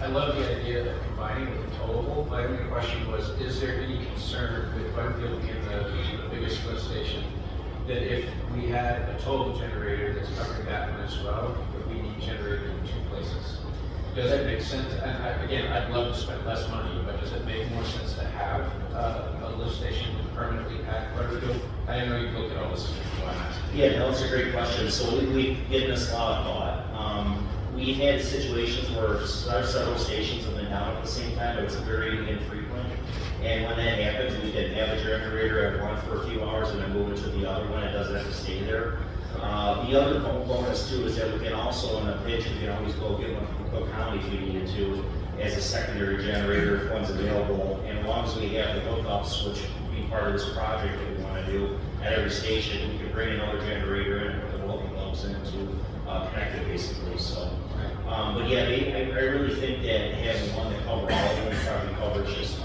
I love the idea of combining with the towable. My only question was, is there any concern with Butterfield being the biggest lift station, that if we had a towable generator that's covering that one as well, that we need generator in 2 places? Does it make sense? And again, I'd love to spend less money, but does it make more sense to have a lift station permanently at Butterfield? I know you've looked at all this, so I'm asking. Yeah, no, it's a great question. So we've given this a lot of thought. We've had situations where several stations have been down at the same time, but it's very infrequent. And when that happens, we can have a generator at one for a few hours and then move it to the other one. It doesn't have to stay there. The other bonus too is that we can also, in a pinch, we can always go get one from Cook County if we needed to, as a secondary generator if one's available. And as long as we have the hookups, which would be part of this project that we want to do at every station, we can bring another generator in with the welding gloves in to connect it basically. So, but yeah, I really think that having one that covers all of them probably covers just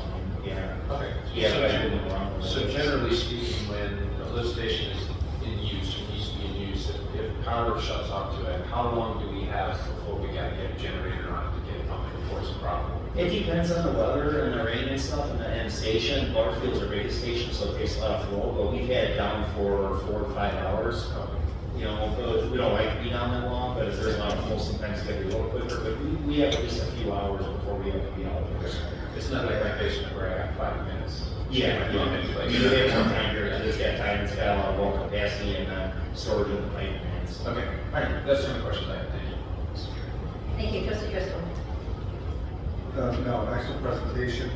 yeah. Okay. Yeah. So generally speaking, when a lift station is in use, or needs to be in use, if power shuts off to it, how long do we have before we gotta get a generator on to get it pumping before it's a problem? It depends on the weather and the rain and stuff, and the station. Butterfield's our biggest station, so it takes a lot of flow, but we've had it down for 4 to 5 hours. You know, we don't like to be down that long, but if there's a lot of flow, sometimes it's gonna be a little quicker, but we have at least a few hours before we have to be out there. It's not like my basement where I have 5 minutes. Yeah, you have more time here, it's got time, it's got a lot of bulk capacity and storage in the pipe. So. Okay, all right, that's the only questions I have, thank you. Thank you, trustee Crystal. No, excellent presentation.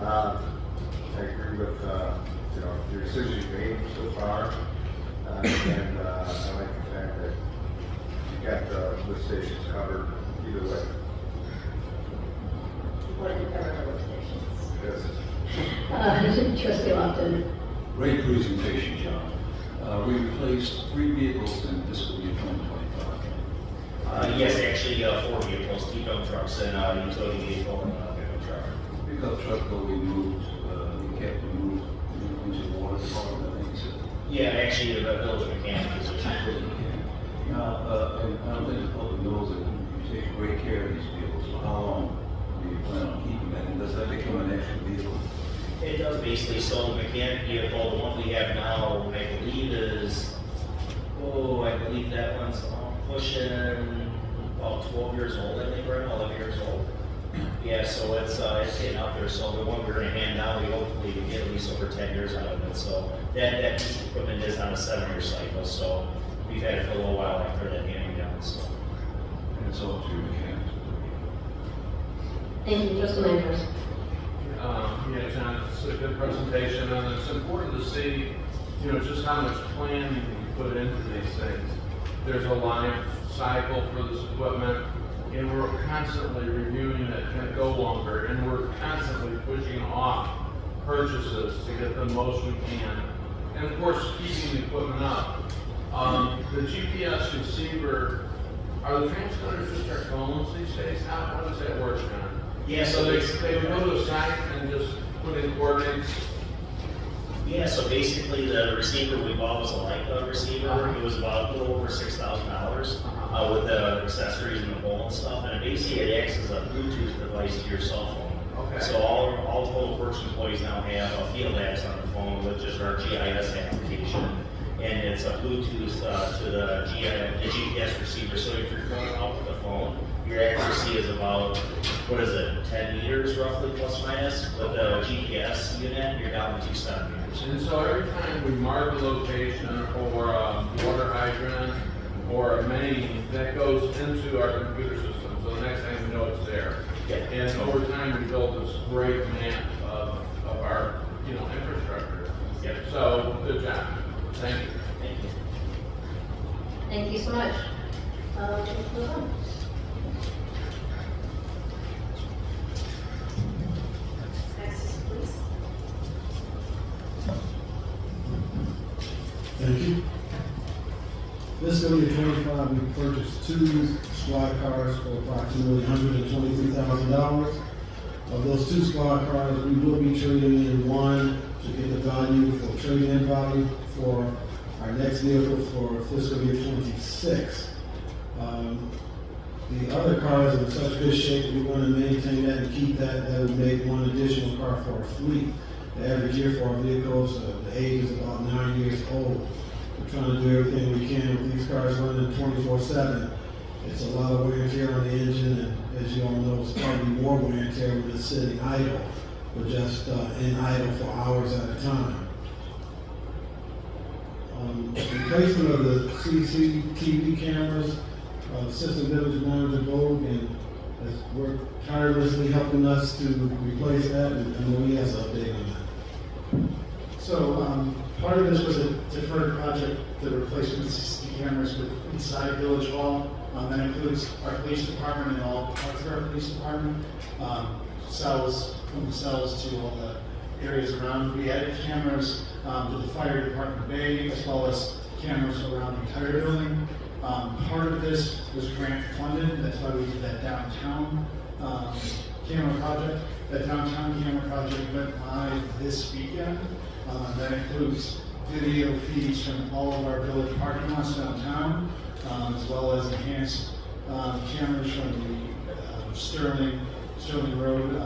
I agree with, your decisions you made so far. And I like the fact that you got the lift stations covered either way. What did you cover the workstations? Yes. Trustee Lofton. Great presentation, John. We replaced 3 vehicles in fiscal year 2025. Yes, actually, 4 vehicles, 2 dump trucks and a utility vehicle and a pickup truck. Pickup truck that we moved, we kept moved into the water department, I think so. Yeah, actually, the village mechanic position. Now, and I don't think the public knows that you take great care of these vehicles. So how long do you plan on keeping that? And does that become an extra vehicle? It does basically, so the mechanic vehicle, the one we have now, I believe is, I believe that one's pushing about 12 years old, I think, right now, 11 years old. Yeah, so it's getting out there, so the one we're gonna hand down, we hopefully can get at least over 10 years out of it, so that piece of equipment is on a 7-year cycle, so we've had it for a little while after that handing down, so. And it's all to your mechanics. Thank you, trustee Landers. Yeah, John, it's a good presentation, and it's important to see, just how much planning we put into these things. There's a life cycle for this equipment, and we're constantly reviewing it, can it go longer, and we're constantly pushing off purchases to get the most we can and of course, keeping the equipment up. The GPS receiver, are the transponders just our phones these days? How does that work, John? Yeah, So they would go to a site and just put in coordinates? Yeah, so basically the receiver we bought was a Leica receiver. It was about a little over $6,000 with the accessories and the bowl and stuff. And basically it acts as a Bluetooth device to your cell phone. Okay. So all Total Works employees now have a field apps on the phone with just our GIS application. And it's a Bluetooth to the GPS receiver. So if you're going out with the phone, your accuracy is about, 10 meters roughly, plus minus. With the GPS unit, you're down to 2 centimeters. And so every time we mark a location or a water hydrant or a main, that goes into our computer system. So the next time we know it's there. Yeah. And over time, we built this great map of our, infrastructure. Yep. So, good job. Thank you. Thank you. Thank you so much. Let's move on. Taxes, please. Thank you. Fiscal year 25, we purchased 2 squad cars for approximately $123,000. Of those 2 squad cars, we will be trading in one to get the value for trade-in value for our next vehicle for fiscal year 26. The other cars are in such good shape that we want to maintain that and keep that. That would make one additional car for our fleet. The average year for our vehicles, the age is about 9 years old. We're trying to do everything we can with these cars running 24/7. It's a lot of wear and tear on the engine, and as you all know, it's probably more wear and tear when it's sitting idle, or just in idle for hours at a time. Replacement of the CCTV cameras, Assistant Village Manager Vogue has worked tirelessly helping us to replace that, and Louis has an update on that. So, part of this was a deferred project, the replacement of CCTV cameras inside Village Hall. That includes our police department and all parts of our police department, cells, from the cells to all the areas around. We added cameras to the fire department bay, as well as cameras around the entire building. Part of this was grant funded, that's why we did that downtown camera project. That downtown camera project went live this weekend. That includes video feeds from all of our village parking lots downtown, as well as enhanced cameras from the Sterling Road,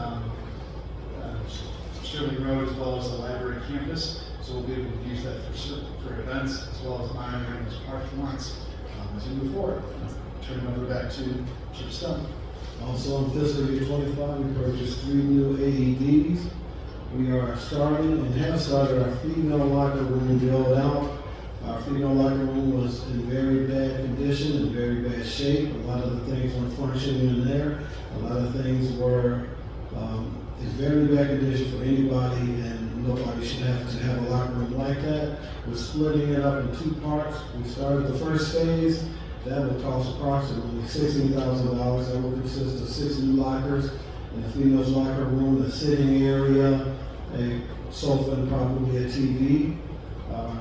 as well as the library campus. So we'll be able to use that for events, as well as monitoring those parking lots as we move forward. Turn it over back to Chief Stone. Also in fiscal year 25, we purchased 3 new AEDs. We are starting and have started our female locker room build out. Our female locker room was in very bad condition, in very bad shape. A lot of the things weren't functioning in there. A lot of things were in very bad condition for anybody, and nobody should have to have a locker room like that. We're splitting it up in 2 parts. We started the first phase. That will cost approximately $16,000. That will consist of 6 new lockers in the female's locker room, a sitting area, a sofa, and probably a TV.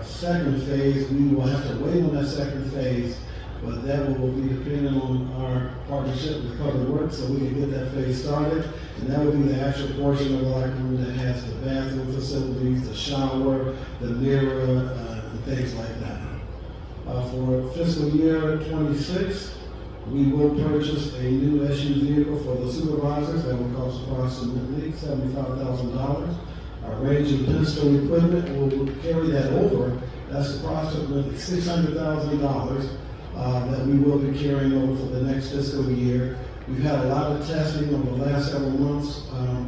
Second phase, we will have to wait on that second phase, but that will be dependent on our partnership with Public Works, so we can get that phase started. And that will be the actual portion of the locker room that has the bathroom facilities, the shower, the mirror, and things like that. For fiscal year 26, we will purchase a new SU vehicle for the supervisors. That will cost approximately $75,000. Our range and pistol equipment will carry that over. That's approximately $600,000 that we will be carrying over for the next fiscal year. We've had a lot of testing over the last several months.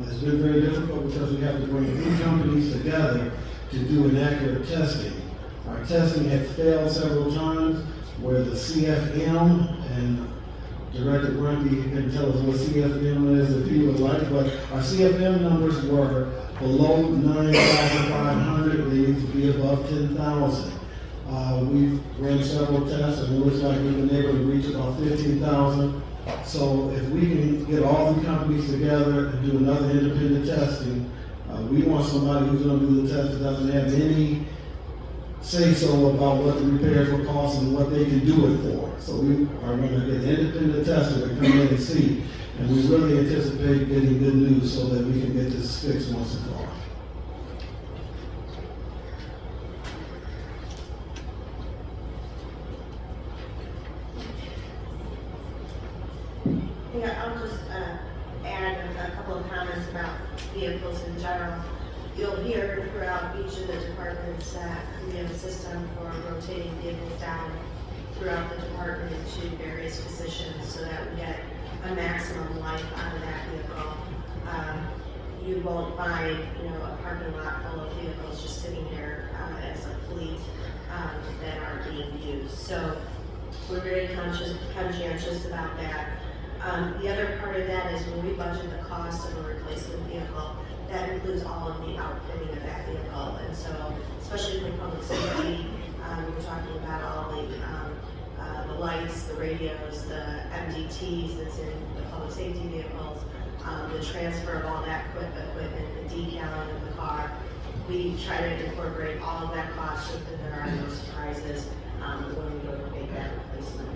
It's been very difficult because we have to bring 3 companies together to do an accurate testing. Our testing had failed several times where the CFM, and Director Grumpy can tell us what CFM is if he would like, but our CFM numbers were below 9,500. They need to be above 10,000. We've run several tests, and it looks like we've been able to reach about 15,000. So if we can get all 3 companies together and do another independent testing, we want somebody who's going to do the test that doesn't have any say so about what the repairs will cost and what they can do it for. So we are going to get an independent tester to come in and see. And we really anticipate getting good news so that we can get this fixed once and for all. Yeah, I'll just add a couple of comments about vehicles in general. You'll hear throughout each of the departments that we have a system for rotating vehicles down throughout the department to various positions so that we get a maximum life out of that vehicle. You won't find, a parking lot full of vehicles just sitting there as a fleet that aren't being used. So we're very conscientious about that. The other part of that is when we budget the cost of a replacement vehicle, that includes all of the outfitting of that vehicle. And so, especially for public safety, we're talking about all the lights, the radios, the MDTs that's in the public safety vehicles, the transfer of all that equipment, the decaling of the car. We try to incorporate all of that cost so that there are no surprises when we go to make that replacement.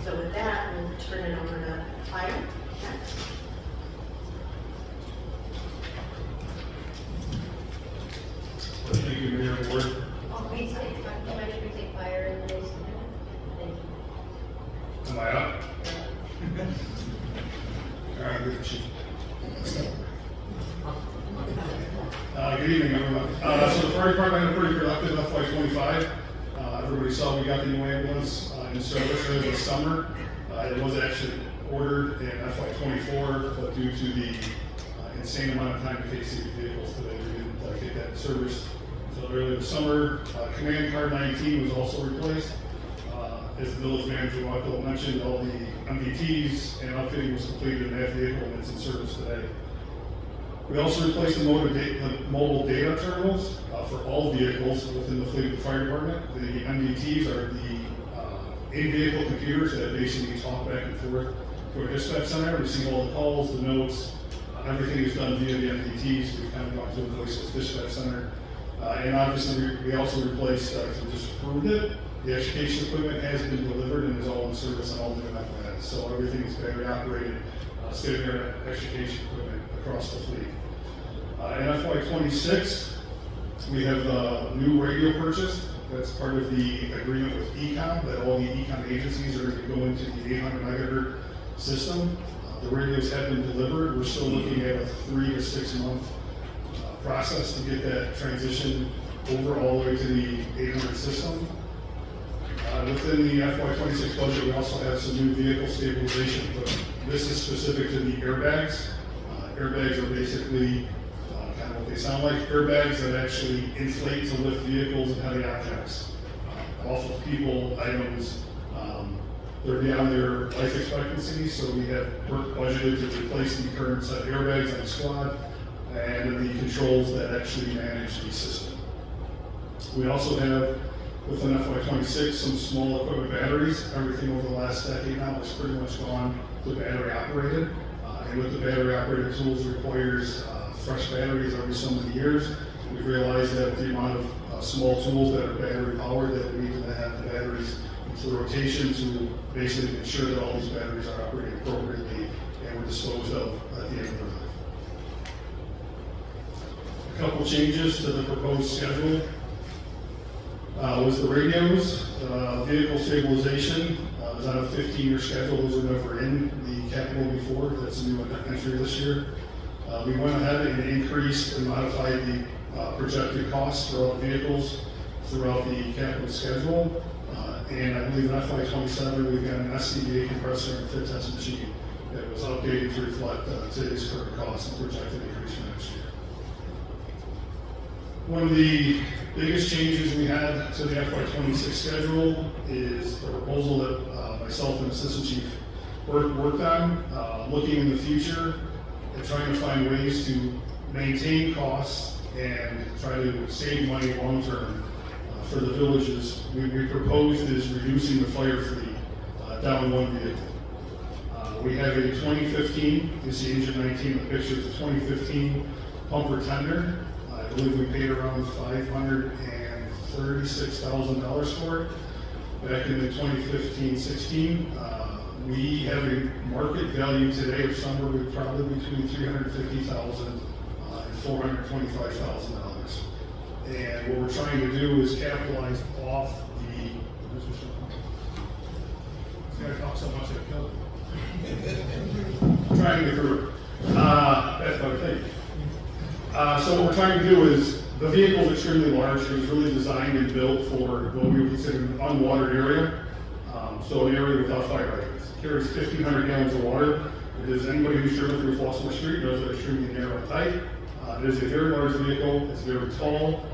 So with that, we'll turn it over to fire next. Thank you, Mayor and Board. Oh, please take, you might should take fire in place. Thank you. Am I up? All right, good. Good evening, everyone. So the fire department had a pretty productive FY25. Everybody saw we got the new ambulance in service over the summer. It was actually ordered in FY24, but due to the insane amount of time it takes to get vehicles today, we didn't get that in service until early this summer. Command Car 19 was also replaced. As the village manager Michael mentioned, all the MDTs and outfitting was completed in that vehicle and it's in service today. We also replaced the mobile data terminals for all vehicles within the fleet of the fire department. The MDTs are the in-vehicle computers that basically talk back and forth to our dispatch center, receive all the calls, the notes, everything is done via the MDTs. We've kind of gone to the voiceless dispatch center. And obviously we also replaced, we just approved it. The education equipment has been delivered and is all in service and all new apparatus. So everything is battery operated, state-of-the-art education equipment across the fleet. In FY26, we have a new radio purchased. That's part of the agreement with ECOM, that all the ECOM agencies are going to go into the 800 megahertz system. The radios have been delivered. We're still looking at a 3 to 6 month process to get that transition over all the way to the 800 system. Within the FY26 budget, we also have some new vehicle stabilization equipment. This is specific to the airbags. Airbags are basically kind of what they sound like, airbags that actually inflate to lift vehicles and heavy objects off of people, items. They're beyond their life expectancy, so we have work budgeted to replace the current set of airbags on the squad and the controls that actually manage the system. We also have, within FY26, some small equipment batteries. Everything over the last decade now has pretty much gone to battery operated. And with the battery operated tools requires fresh batteries every so many years. We've realized that the amount of small tools that are battery powered, that we need to have the batteries into the rotation to basically ensure that all these batteries are operating appropriately and were disposed of at the end of their life. A couple changes to the proposed schedule. Was the radios, vehicle stabilization is on a 15-year schedule. Those were never in the capital before. That's a new entry this year. We went ahead and increased and modified the projected costs for all the vehicles throughout the capital schedule. And I believe in FY27 we've got an SCBA compressor and fit test machine that was updated to reflect today's current costs and projected increase for next year. One of the biggest changes we had to the FY26 schedule is the proposal that myself and Assistant Chief worked on, looking in the future and trying to find ways to maintain costs and try to save money long term for the villages. We proposed is reducing the fire fleet down one vehicle. We have a 2015, you see engine 19 in the picture, it's a 2015 pumper tender. I believe we paid around $536,000 for it back in the 2015-16. We have a market value today of somewhere probably between $350,000 and $425,000. And what we're trying to do is capitalize off the. It's gonna talk so much I killed it. Trying to group. That's what I think. So what we're trying to do is, the vehicle is extremely large. It was really designed and built for what we would consider an unwatered area. So an area without fire hydrants. It carries 1,500 gallons of water. It is, anybody who's driven through Flossmoor Street knows that it's extremely narrow and tight. It is a very large vehicle. It's very tall.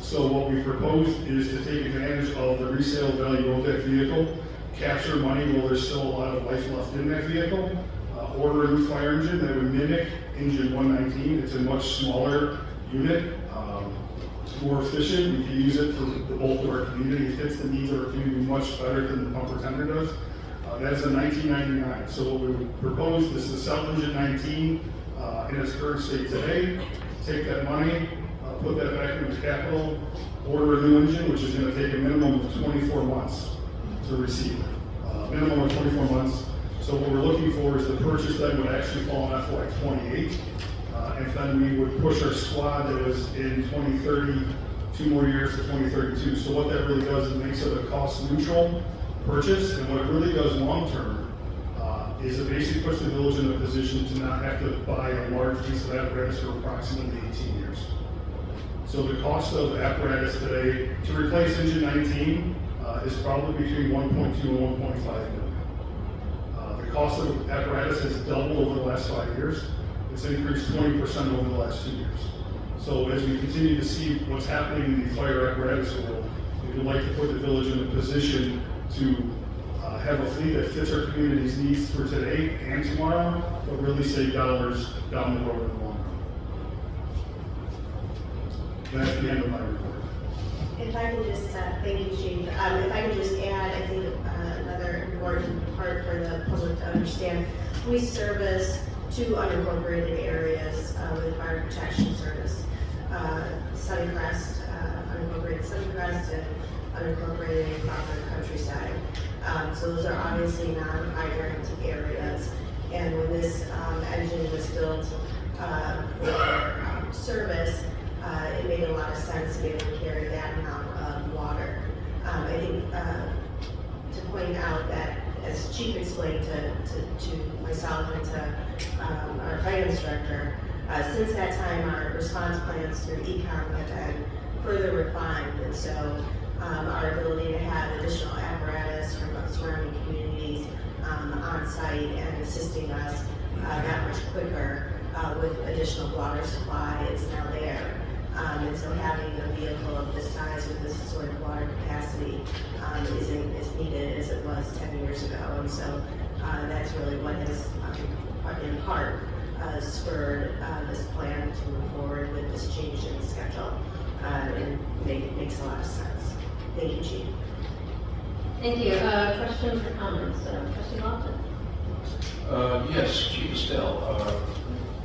So what we proposed is to take advantage of the resale value of that vehicle, capture money while there's still a lot of life left in that vehicle, order a new fire engine that would mimic engine 119. It's a much smaller unit, more efficient. We can use it for the bulk of our community. It fits the needs of our community much better than the pumper tender does. That is a 1999. So what we would propose is to sell engine 19 in its current state today, take that money, put that back into capital, order a new engine, which is going to take a minimum of 24 months to receive it. Minimum of 24 months. So what we're looking for is the purchase that would actually fall in FY28. And then we would push our squad that is in 2030, 2 more years to 2032. So what that really does is it makes it a cost neutral purchase. And what it really does long term is it basically puts the village in a position to not have to buy a large piece of apparatus for approximately 18 years. So the cost of apparatus today to replace engine 19 is probably between 1.2 and 1.5 million. The cost of apparatus has doubled over the last 5 years. It's increased 20% over the last 2 years. So as we continue to see what's happening in the fire apparatus world, we would like to put the village in a position to have a fleet that fits our community's needs for today and tomorrow, but really save dollars down the road in the long run. That's the end of my report. If I can just, thank you, Chief. If I can just add, I think another important part for the public to understand, we service 2 unincorporated areas with fire protection service. Sunnycrest, unincorporated Sunnycrest, and unincorporated Crawford Countryside. So those are obviously non-hydrant areas. And when this engine was built for service, it made a lot of sense to be able to carry that amount of water. I think to point out that, as Chief explained to myself and to our finance director, since that time our response plans through ECOM have been further refined, and so our ability to have additional apparatus from surrounding communities on site and assisting us that much quicker with additional water supply is now there. And so having a vehicle of this size with this sort of water capacity isn't as needed as it was 10 years ago. And so that's really what has, in part, spurred this plan to move forward with this change in the schedule. And it makes a lot of sense. Thank you, Chief. Thank you. Questions or comments? Trustee Lofton? Yes, Chief Estelle,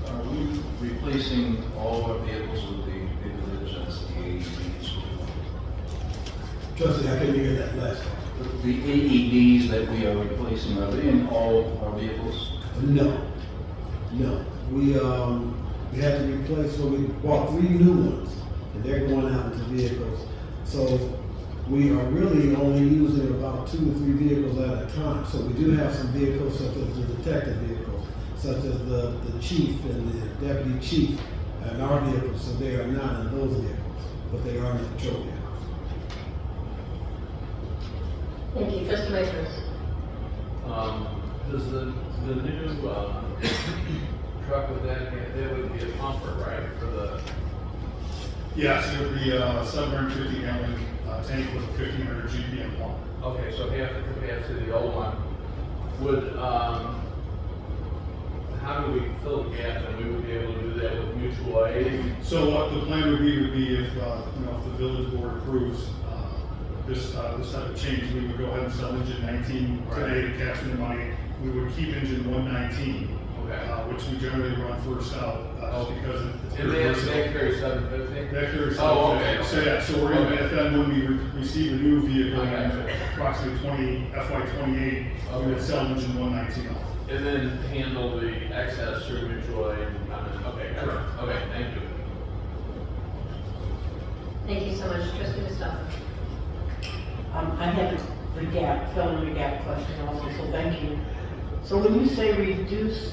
are we replacing all our vehicles with the village as the AEDs? Trustee, I couldn't hear that last part. The AEDs that we are replacing, are they in all our vehicles? No. We had to replace, so we bought 3 new ones, and they're going out into vehicles. So we are really only using about 2 or 3 vehicles at a time. So we do have some vehicles such as the detective vehicles, such as the chief and the deputy chief, and our vehicles. So they are not in those vehicles, but they are in the patrol vehicles. Thank you. Trustee Meisers? Does the new truck with that would be a pumper, right, for the? Yes, it would be a 750 gallon tank with a 1500 GPM pump. Okay, so half the capacity of the old one. Would, how do we fill the gap, and we would be able to do that with mutual aid? So what the plan would be if if the village board approves this type of change, we would go ahead and sell engine 19 today to capture the money. We would keep engine 119 Okay. which we generally run first out, just because it's And very versatile. they carry 750? That carries Oh, okay. 750. So yeah, so we're gonna, Okay. if then when we receive a new vehicle, I gotcha. approximately FY 28, we would sell engine 119 off. And then handle the excess through mutual aid and okay, got it. Correct. Okay, thank you. Thank you so much, trustee Mustafa. I had the gap, fill in the gap question also, so thank you. So when you say reduce,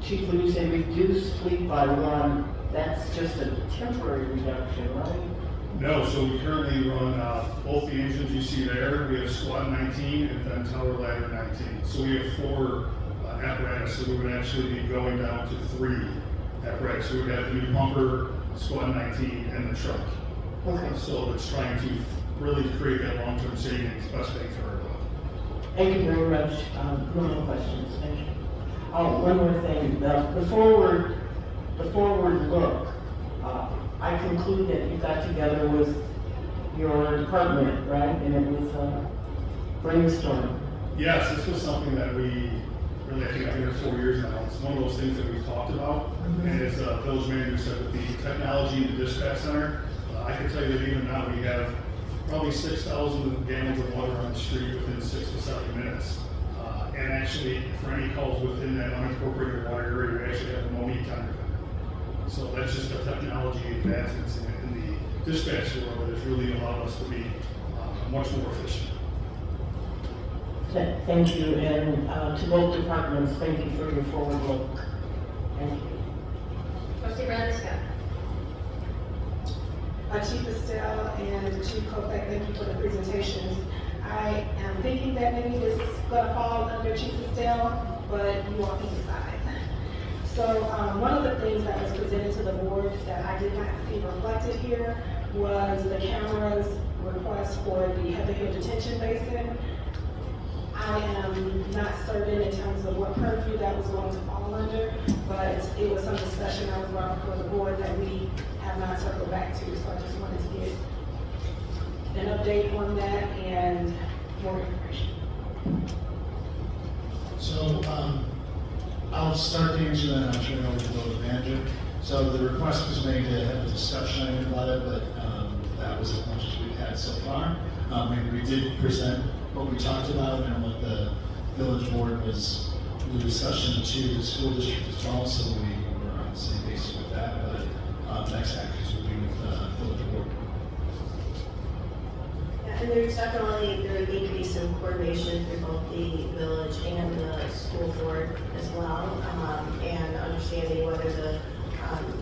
Chief, when you say reduce fleet by one, that's just a temporary reduction, right? No, so we currently run both the engines you see there. We have squad 19 and then tower ladder 19. So we have 4 apparatus, so we would actually be going down to 3 apparatus. So we have the new bumper, squad 19, and the truck. Okay. So it's trying to really create that long-term savings, best bang for our buck. Thank you very much. No more questions, thank you. Oh, one more thing, the forward look, I conclude that you got together with your department, right? And it was a brainstorm. Yes, this was something that we really, I think I've been here 4 years now. It's one of those things that we've talked about. And as village manager said, with the technology in the dispatch center, I can tell you that even now we have probably 6,000 gallons of water on the street within 6 to 7 minutes. And actually, for any calls within that unincorporated water area, we actually have no need time. So that's just the technology advancements in the dispatch world that has really allowed us to be much more efficient. Thank you, and to both departments, thank you for your forward look. Thank you. Trustee Bradley Scott. Chief Estelle and Chief Kopak, thank you for the presentations. I am thinking that maybe this is going to fall under Chief Estelle, but you all can decide. So one of the things that was presented to the board that I did not see reflected here was the camera's request for the Heather Hill Detention Basin. I am not certain in terms of what purview that was going to fall under, but it was some discussion that was brought before the board that we have not circled back to, so I just wanted to get an update on that and more information. So, I'll start the answer, then I'll turn it over to the village manager. So the request was made to have a discussion item about it, but that was as much as we've had so far. And we did present what we talked about and what the village board was, the discussion to the school district as well, so we were on the same basis with that, but next actions will be with the village board. Yeah, and there's definitely, there would need to be some coordination through both the village and the school board as well, and understanding whether the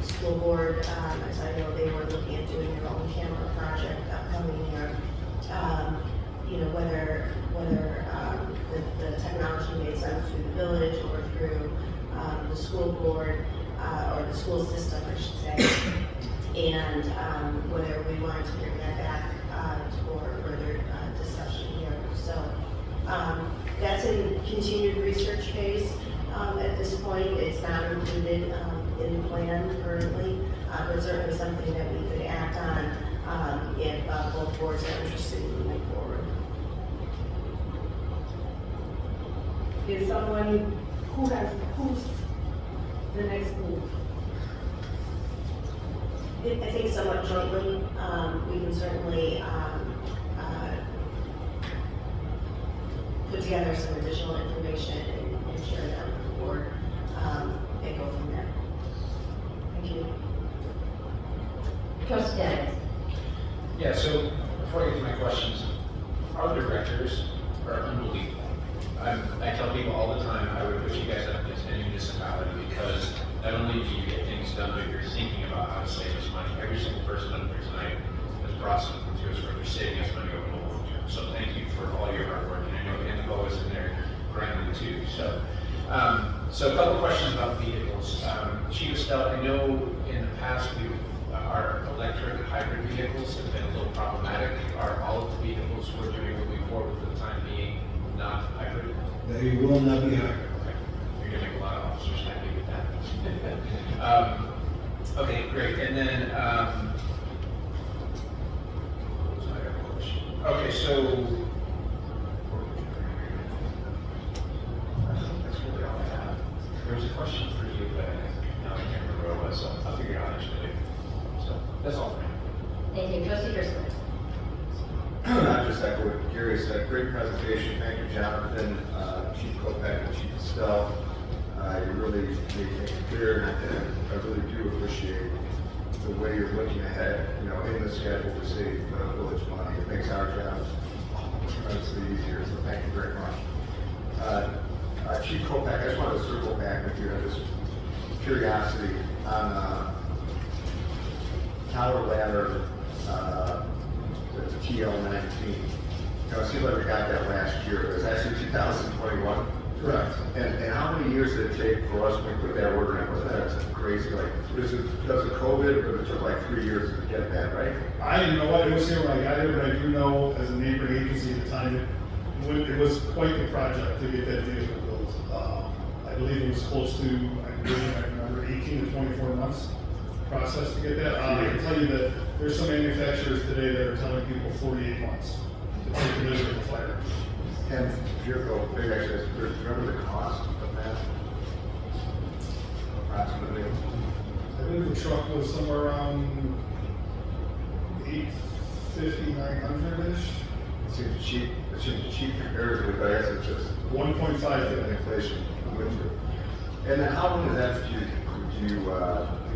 school board, as I know they were looking at doing their own camera project upcoming year, you know, whether the technology made sense through the village or through the school board, or the school system, I should say, and whether we wanted to bring that back for further discussion here. So that's in continued research phase at this point. It's not included in the plan currently, but certainly something that we could act on if both boards are interested in moving forward. Is someone who's the next move? I think somewhat jointly, we can certainly put together some additional information and share that with the board and go from there. Thank you. Trustee Dennis. Yeah, so before I get to my questions, our directors are unbelievable. I tell people all the time, I would put you guys up against any municipality because not only do you get things done, but you're thinking about how to save us money. Every single person up there tonight has brought something to us where they're saving us money over the long term. So thank you for all your hard work, and I know Annabelle was in there grinding too. So a couple questions about vehicles. Chief Estelle, I know in the past our electric hybrid vehicles have been a little problematic. Are all of the vehicles we're doing moving forward for the time being not hybrid? They will not be hybrid. Okay. You're gonna make a lot of officers happy with that. Okay, great. And then, what was my other question? Okay, so I think that's really all I have. There was a question Thank you. Trustee Driscoll. I'll just echo what Gary said, great presentation, thank you, Jonathan, Chief Kopak and Chief Estelle. You really made things clear, and I really do appreciate the way you're looking ahead, you know, in the schedule to save village money. It makes our job tremendously easier, so thank you very much. Chief Kopak, I just wanted to circle back with you on this curiosity on Tower Ladder, the TL19. You know, it seems like we got that last year, it was actually 2021. Correct. And how many years did it take for us when we put that order in? Wasn't that crazy? Like, was it because of COVID, but it took like 3 years to get that, right? I didn't know what it was here when I got it, but I do know as a neighboring agency at the time, it was quite the project to get that vehicle built. I believe it was close to, I remember 18 to 24 months process to get that. I can tell you that there's some manufacturers today that are telling people 48 months to take the miserable fire. And vehicle, maybe actually, remember the cost of that? Approximately? I believe the truck was somewhere around $850, $900-ish. It seems cheap comparatively, but I guess it's just 1.5 to inflation. And then how long is that do you think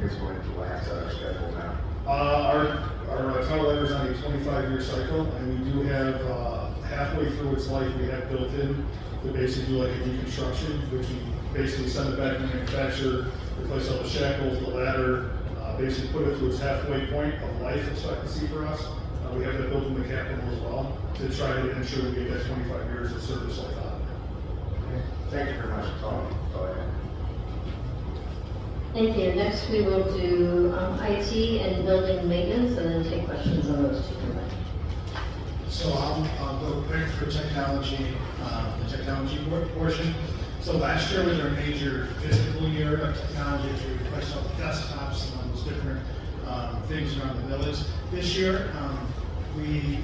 it's going to last on our schedule now? Our tower ladder is on a 25-year cycle, and we do have halfway through its life, we have built in to basically do like a deconstruction, which we basically send it back to the manufacturer, replace all the shackles, the ladder, basically put it to its halfway point of life expectancy for us. We have that built in the capital as well to try to ensure we get that 25 years of service life out of it. Okay. Thank you very much. That's all I have. Thank you. Next, we will do IT and building maintenance, and then take questions on those two combined. So I'll go quick for technology, the technology portion. So last year was our major physical year of technology. We replaced all the desktops and all those different things around the village. This year, we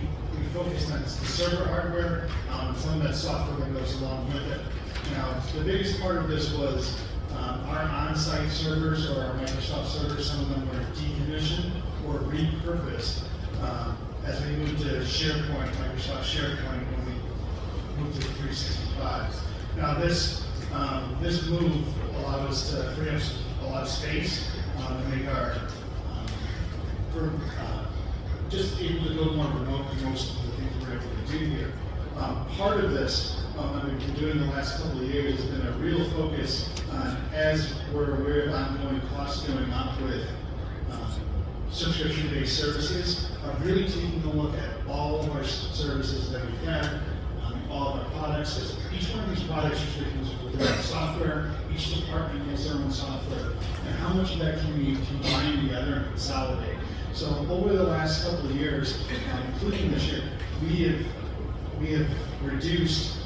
focused on the server hardware, some of that software that goes along with it. Now, the biggest part of this was our on-site servers or our Microsoft servers. Some of them were decommissioned or repurposed as we moved to SharePoint, Microsoft SharePoint, when we moved to 365. Now this move allowed us to free up a lot of space to make our just able to go more remote than most of the things we're able to do here. Part of this that we've been doing the last couple of years has been a real focus on, as we're aware of ongoing costs going up with subscription-based services, really taking a look at all of our services that we have, all of our products. Because each one of these products is written with their own software, each department has their own software, and how much of that can we combine together and consolidate. So over the last couple of years, including this year, we have reduced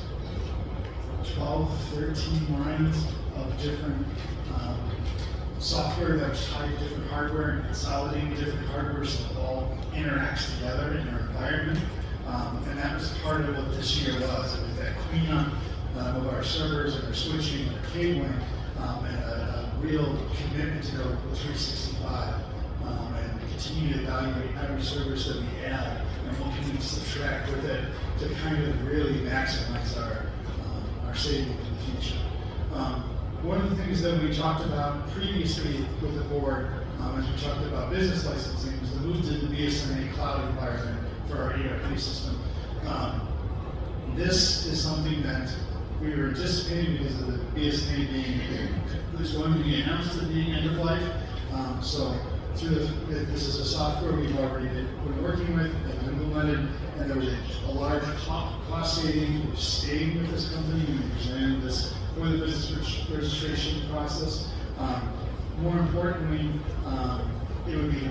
12, 13 lines of different software that was tied to different hardware and consolidating different hardware so it all interacts together in our environment. And that was part of what this year was. It was that cleanup of our servers and our switching and our cabling, and a real commitment to go with 365 and continue to evaluate every service that we add and what can we subtract with it to kind of really maximize our savings in the future. One of the things that we talked about previously with the board, as we talked about business licensing, was the move to the BSNA cloud environment for our ERP system. This is something that we were anticipating because of the BSNA being, was going to be announced as being end of life. So through this is a software we've already been working with and implemented, and there was a large cost saving. We've stayed with this company and we presented this for the business registration process. More importantly, it would be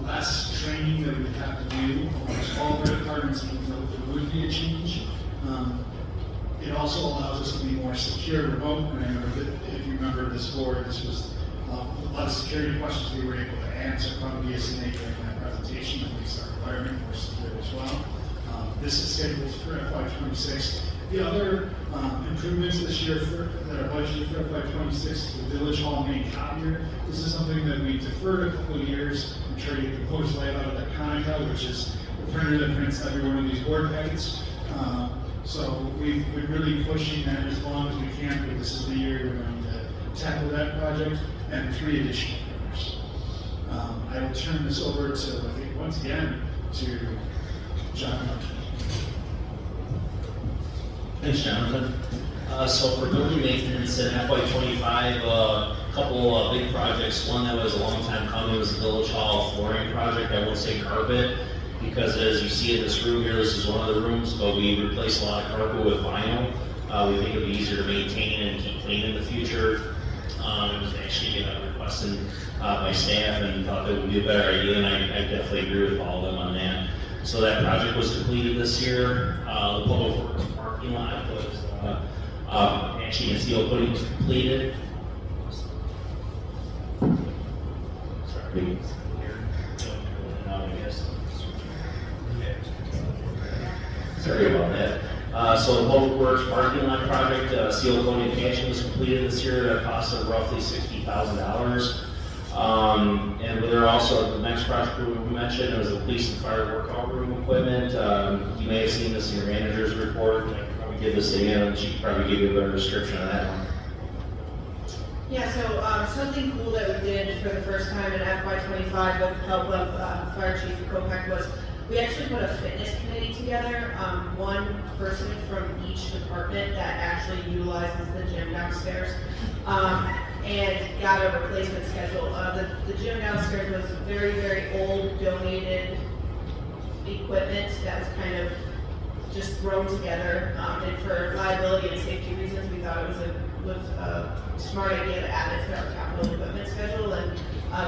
less training that we would have to do amongst all the departments, even though there would be a change. It also allows us to be more secure remote. And I know that if you remember this board, this was a lot of security questions we were able to answer from BSNA during that presentation that makes our environment more secure as well. This is scheduled for FY26. The other improvements this year that are budgeted for FY26, the Village Hall main copier. This is something that we deferred a couple of years and tried to get the post layout of that kind. handheld, which is the printer that prints every one of these board packets. So we've been really pushing that as long as we can, but this is the year we're going to tackle that project and 3 additional printers. I will turn this over to, I think, once again, to John Martin. Thanks, Jonathan. So for building maintenance in FY25, a couple big projects. One that was a long time coming was the Village Hall flooring project. I won't say carpet, because as you see in this room here, this is one of the rooms, but we replaced a lot of carpet with vinyl. We think it'll be easier to maintain and keep clean in the future. It was actually requested by staff and thought that would be a better idea, and I definitely agree with all of them on that. So that project was completed this year. The Public Works parking lot was actually a steel coating was completed. Sorry. Sorry about that. So the Public Works parking lot project, seal coating patching was completed this year at a cost of roughly $60,000. And there are also, the next project we mentioned was the police and fire workout room equipment. You may have seen this in your manager's report. I could probably give this to Ann, and she could probably give you a better description of that one. Yeah, so something cool that we did for the first time in FY25 with the help of Fire Chief Kopech was we actually put a fitness committee together, one person from each department that actually utilizes the gym downstairs, and got a replacement schedule. The gym downstairs was very, very old, donated equipment that was kind of just thrown together, and for liability and safety reasons, we thought it was a smart idea to add it to our capital equipment schedule and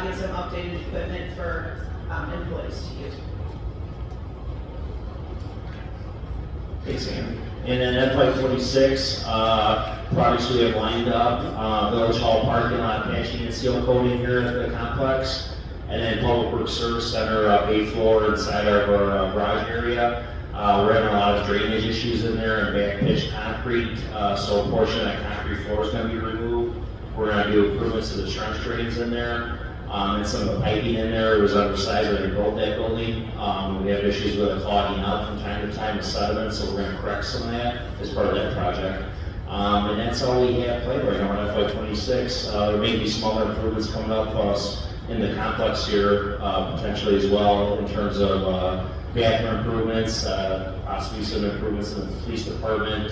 get some updated equipment for employees to use. Thanks, Ann. And then FY26, projects we have lined up, Village Hall parking lot patching and seal coating here at the complex, and then Public Works Service Center, bay floor inside of our garage area. We're having a lot of drainage issues in there and back pitch concrete, so a portion of that concrete floor is going to be removed. We're going to do improvements to the trench drains in there. And some of the piping in there was undersized when they built that building. We have issues with it clogging up from time to time with sediment, so we're going to correct some of that as part of that project. And that's all we have planned right now on FY26. There may be some other improvements coming up in the complex here, potentially as well, in terms of bathroom improvements, possibly some improvements in the police department,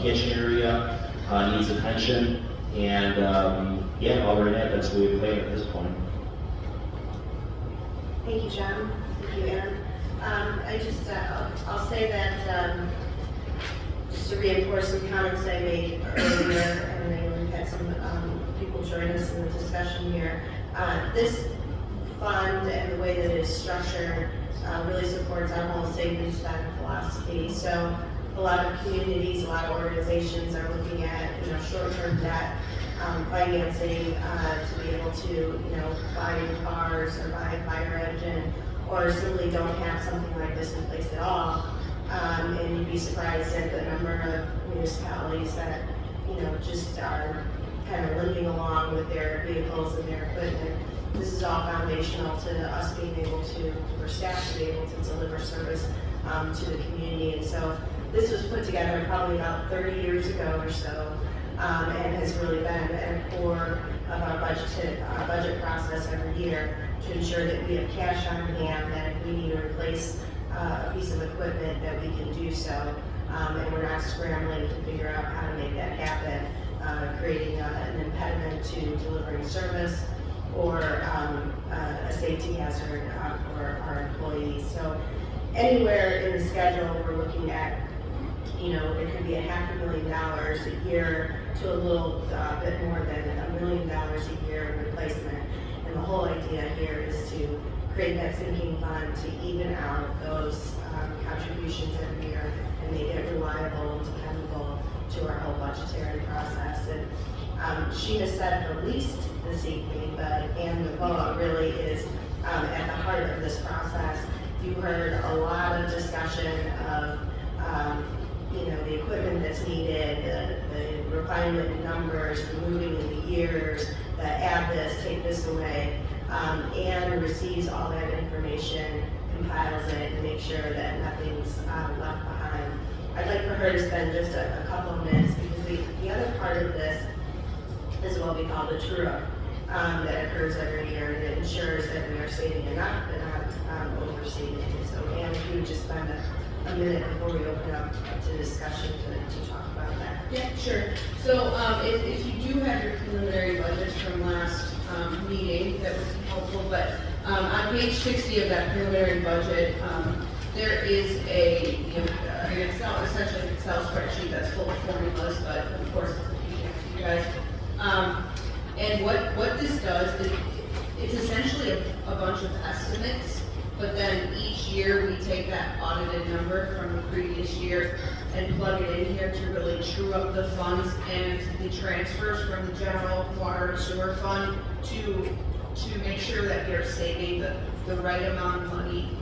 kitchen area needs attention. And yeah, other than that, that's what we play at this point. Thank you, John. Thank you, Aaron. I'll say that just to reinforce some comments I made earlier, and I know we've had some people join us in the discussion here. This fund and the way that it is structured really supports our whole save and spend philosophy. So a lot of communities, a lot of organizations are looking at short-term debt financing to be able to buy new cars or buy a fire engine, or simply don't have something like this in place at all. And you'd be surprised at the number of municipalities that just are kind of limping along with their vehicles and their equipment. This is all foundational to us being able to, for staff to be able to deliver service to the community. And so this was put together probably about 30 years ago or so, and has really been at the core of our budget process every year to ensure that we have cash on hand, that if we need to replace a piece of equipment, that we can do so, and we're not scrambling to figure out how to make that happen, creating an impediment to delivering service or a safety hazard for our employees. So anywhere in the schedule, we're looking at, it could be $500,000 a year to a little bit more than $1 million a year in replacement. And the whole idea here is to create that sinking fund to even out those contributions every year and make it reliable and dependable to our whole budgetary process. And she has said the least this evening, but Ann McCullough really is at the heart of this process. You heard a lot of discussion of the equipment that's needed, the refinement in numbers, the moving in the years, the add this, take this away. Ann receives all that information files in it and make sure that nothing's left behind. I'd like for her to spend just a couple of minutes, because the other part of this is what we call the true-up that occurs every year, and it ensures that we are saving enough but not oversaving. So, Anne, if you would just spend a minute before we open up to discussion to talk about that. Yeah, sure. So if you do have your preliminary budgets from last meeting, that would be helpful, but on page 60 of that preliminary budget, there is an Excel, essentially an Excel spreadsheet that's full of formulas, but of course it's a PDF to you guys. And what this does is it's essentially a bunch of estimates, but then each year we take that audited number from the previous year and plug it in here to really true up the funds and the transfers from the general water and sewer fund to make sure that we are saving the right amount of money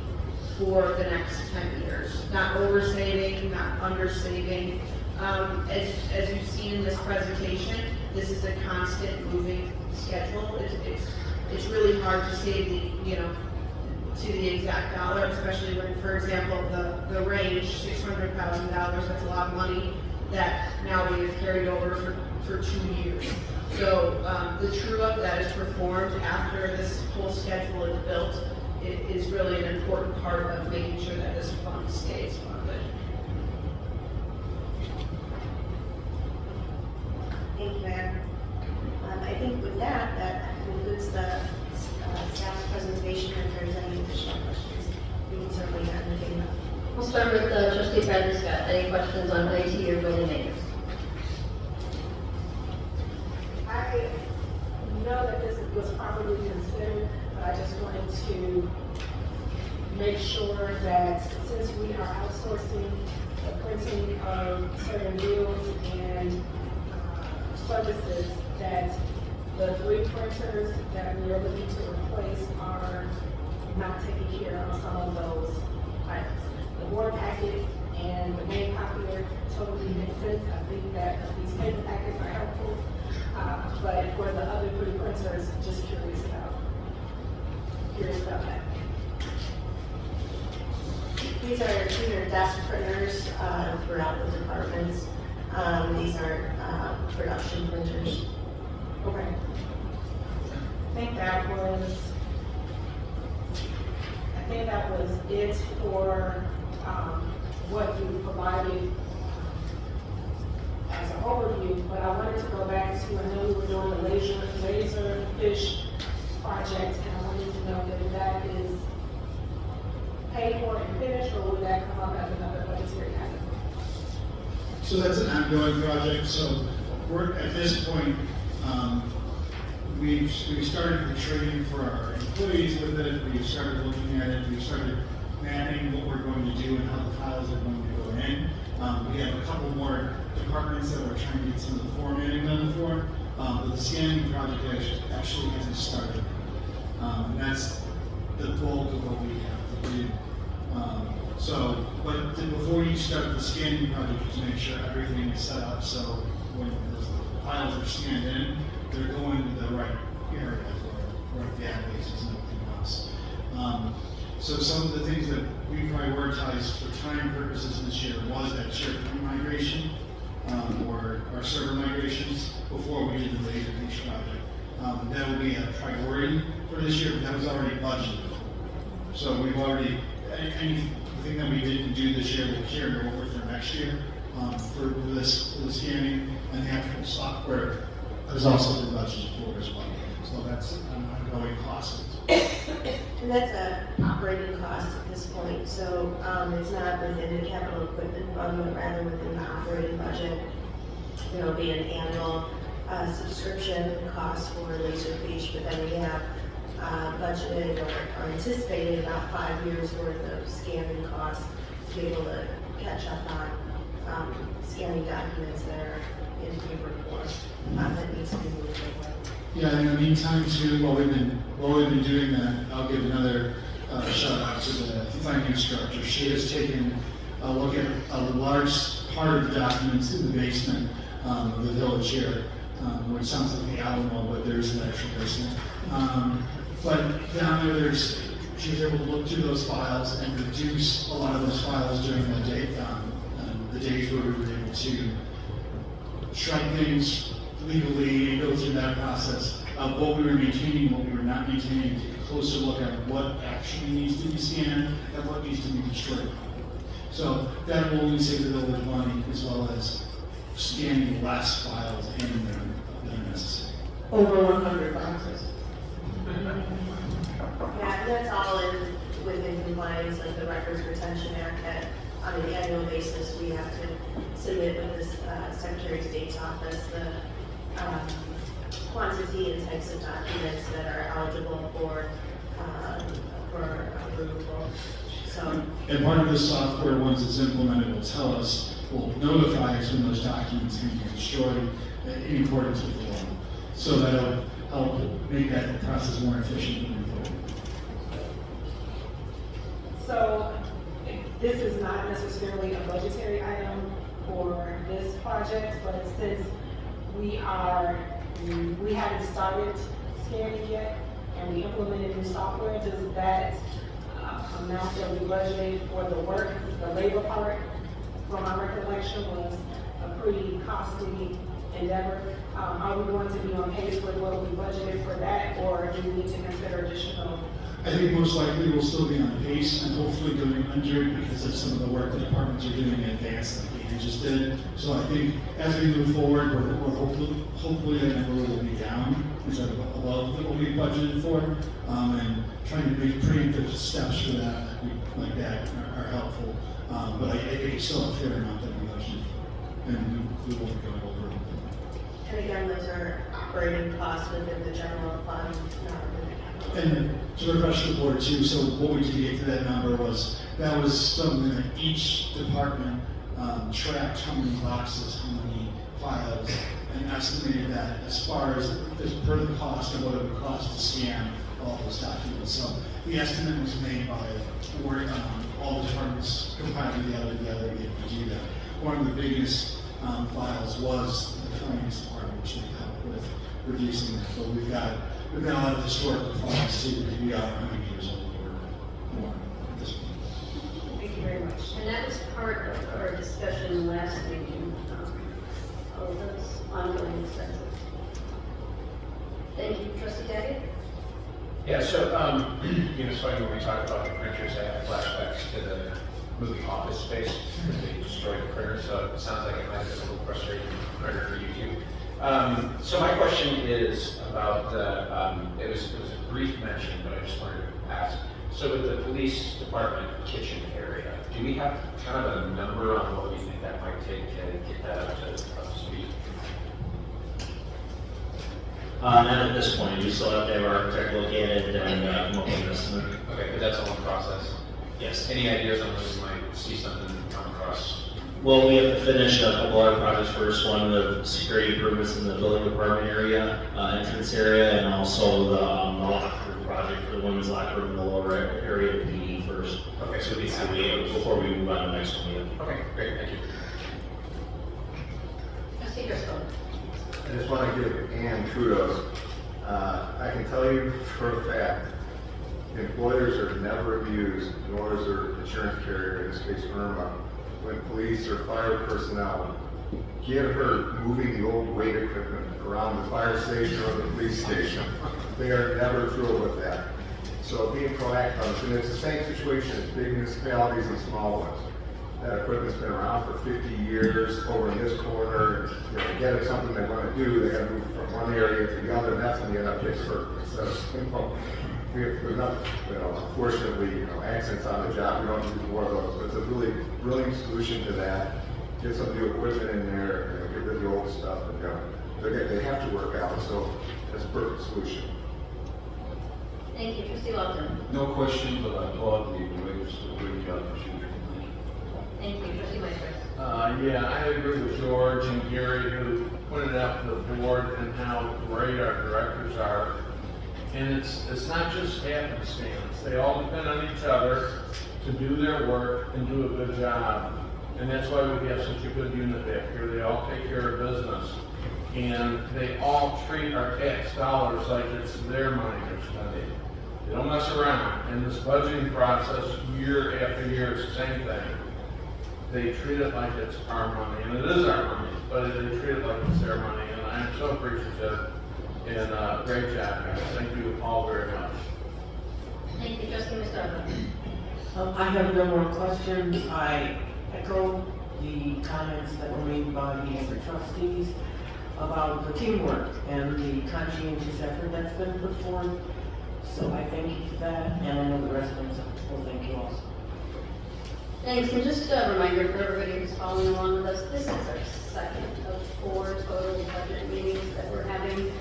for the next 10 years. Not oversaving, not undersaving. As you've seen in this presentation, this is a constant moving schedule. It's really hard to save to the exact dollar, especially when, for example, the range, $600,000, that's a lot of money that now we have carried over for 2 years. So the true up that is performed after this whole schedule is built is really an important part of making sure that this fund stays funded. Thank you, Anne. I think with that concludes the staff's presentation. If there's any additional questions, we can certainly entertain them. We'll start with Trustee Bradley Scott. Any questions on IT or building maintenance? I know that this was probably considered, but I just wanted to make sure that since we are outsourcing the printing of certain bills and services, that the 3 printers that we are looking to replace are not taking care of some of those items. The board packet and the main copier totally makes sense. I think that these paper packets are helpful. But for the other 3 printers, just curious about that. These are desk printers throughout the departments. These are production printers. Okay. I think that was it for what you provided as an overview, but I wanted to go back to, I know we were doing the laser fish project, and I wanted to know that that is paid for and finished, or would that come up as another budgetary item? So that's an ongoing project, so we're, at this point, we've started the training for our employees with it, we've started looking at it, we've started mapping what we're going to do and how the files are going to go in. We have a couple more departments that we're trying to get some of the formatting done for, but the scanning project actually hasn't started. And that's the bulk of what we have to do. But before you start the scanning project, just make sure everything is set up so when the files are scanned in, they're going to the right area or right databases and everything else. So some of the things that we prioritized for time purposes this year was that SharePoint migration or our server migrations before we did the laser fish project. That will be a priority for this year, but that was already budgeted for. So we've already, anything that we didn't do this year will carry over for next year for the scanning, and the actual software has also been budgeted for as well. So that's an ongoing cost. And that's an operating cost at this point, so it's not within the capital equipment fund, but rather within the operating budget. There will be an annual subscription cost for Laserfiche, but then we have budgeted or anticipated about 5 years worth of scanning costs to be able to catch up on scanning documents that are in paper form that needs to be moved away. Yeah, in the meantime too, while we've been doing that, I'll give another shout out to the finance director. She has taken a look at a large part of the documents in the basement of the village here, which sounds like the Alamo, but there's an actual basement. But down there's she was able to look through those files and reduce a lot of those files during the days where we were able to shred things legally and go through that process of what we were maintaining, what we were not maintaining, and take a closer look at what actually needs to be scanned and what needs to be destroyed. So that will only save the village money as well as scanning less files in there than necessary. Over 100 boxes. Yeah, and that's all within compliance with the Records Retention Act that on an annual basis, we have to submit with the Secretary of State's office the quantity and types of documents that are eligible for removal. So, And part of the software, once it's implemented, will notify us when those documents can be destroyed in accordance with the law. So that'll help make that process more efficient moving forward. So this is not necessarily a budgetary item for this project, but since we haven't started scanning yet and we implemented new software, does that amount that we budgeted for the work, the labor part, from my recollection, was a pretty costly endeavor? Are we going to be on pace with what we budgeted for that, or do we need to consider additional? I think most likely we'll still be on pace and hopefully going under because of some of the work the departments are doing in advance like Ann just did. So I think as we move forward, we're hopefully that number will be down instead of above what we budgeted for. And trying to make preemptive steps for that like that are helpful. But I think it's still a fair amount that we budgeted for. And we won't go over it. and again, those are operating costs within the general fund, not within the capital. And to refresh the board too, so what we did to get to that number was, that was something that each department tracked how many boxes, how many files, and estimated that as far as per the cost of what it would cost to scan all those documents. So the estimate was made by work all the departments combined together to be able to do that. One of the biggest files was the finance department, which they helped with reducing that. But we've got a lot of historical files too, because we are 100 years old or more at this point. Thank you very much. And that was part of our discussion last meeting, of those ongoing expenses. Thank you, trustee Daggett. Yeah, so, it's funny when we talk about the printers, I have flashbacks to the movie Office Space, where they destroyed the printer, so it sounds like it might have been a little frustrating printer for you too. So my question is about the, it was a brief mention, but I just wanted to ask. So with the police department kitchen area, do we have kind of a number on what we think that might take to get that up to speed? Not at this point, we still have to have our architect look at it and come up with an estimate. Okay, but that's all in process. Yes. Any ideas on when we might see something come across? Well, we have to finish a couple other projects first. One, the security improvements in the building department area, entrance area, and also the locker room project for the women's locker room in the lower area of PD first. Okay, so these before we move on to the next one. Yeah. Okay, great, thank you. Trustee Driscoll. I just want to give Ann kudos. I can tell you for a fact, employers are never abused, nor is their insurance carrier, in this case Irma, when police or fire personnel get hurt moving the old weight equipment around the fire station or the police station. They are never thrilled with that. So being proactive on this, and it's the same situation as big municipalities and small ones. That equipment's been around for 50 years over in this corner. Get it something they want to do, they got to move from one area to the other, and that's when they end up getting hurt. Instead of, we have enough, unfortunately, accidents on the job. We don't need more of those. But it's a really brilliant solution to that. Get some new equipment in there, get rid of the old stuff, and they have to work out. So that's a perfect solution. Thank you, trustee Lawton. No question, but I applaud the regulators for a great job this year. Thank you, trustee Meister. Yeah, I agree with George and Gary who pointed out to the board and how great our directors are. And it's not just happenstance. They all depend on each other to do their work and do a good job. And that's why we have such a good unit back here. They all take care of business. And they all treat our tax dollars like it's their money they're spending. They don't mess around. In this budgeting process, year after year, it's the same thing. They treat it like it's our money, and it is our money, but they treat it like it's their money, and I am so appreciative. And great job, guys. Thank you all very much. Thank you, trustee Mustafa. I have no more questions. I echo the comments that were made by the other trustees about the teamwork and the conscientious effort that's been put forth. So I thank you for that, and I know the residents will thank you also. Thanks, and just a reminder for everybody who's following along with us, this is our second of 4 total budget meetings that we're having.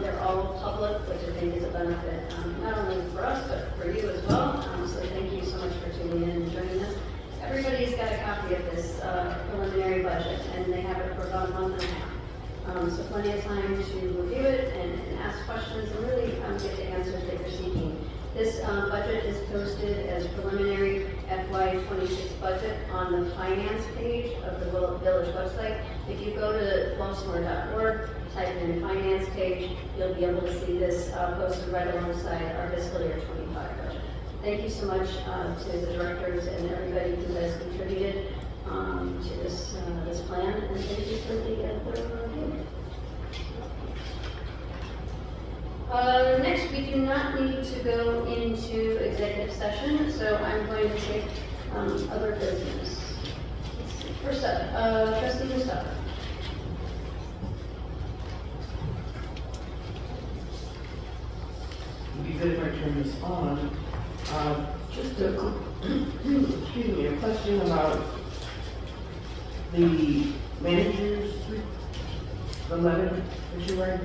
They're all public, which I think is a benefit, not only for us, but for you as well. So thank you so much for tuning in and joining us. Everybody's got a copy of this preliminary budget, and they have it for about a month and a half. So plenty of time to review it and ask questions and really get the answers that you're seeking. This budget is posted as preliminary FY26 budget on the finance page of the village website. If you go to flossmoor.org, type in finance page, you'll be able to see this posted right alongside our fiscal year 25 budget. Thank you so much to the directors and everybody who has contributed to this plan, and thank you for the review. Next, we do not need to go into executive session, so I'm going to take other business. First up, trustee Mustafa. It'd be good if I turn this on. Just a question about the managers, the letter that you write.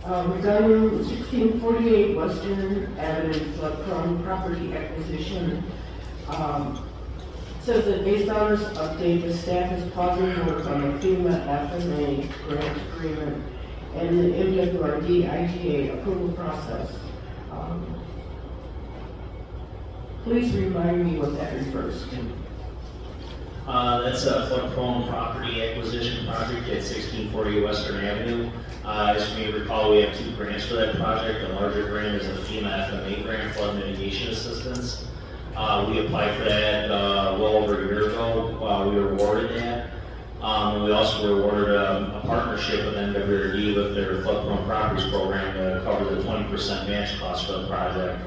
Regarding 1648 Western Avenue flood-prone property acquisition, says that based on this update, the staff is pausing work on the FEMA FMA grant agreement and the MWRD IGA approval process. Please remind me what that refers to. That's a flood-prone property acquisition project at 1640 Western Avenue. As you may recall, we have 2 grants for that project. The larger grant is a FEMA FMA grant, flood mitigation assistance. We applied for that well over a year ago. We were awarded that. We also were awarded a partnership with MWRD with their flood-prone properties program to cover the 20% match cost for the project.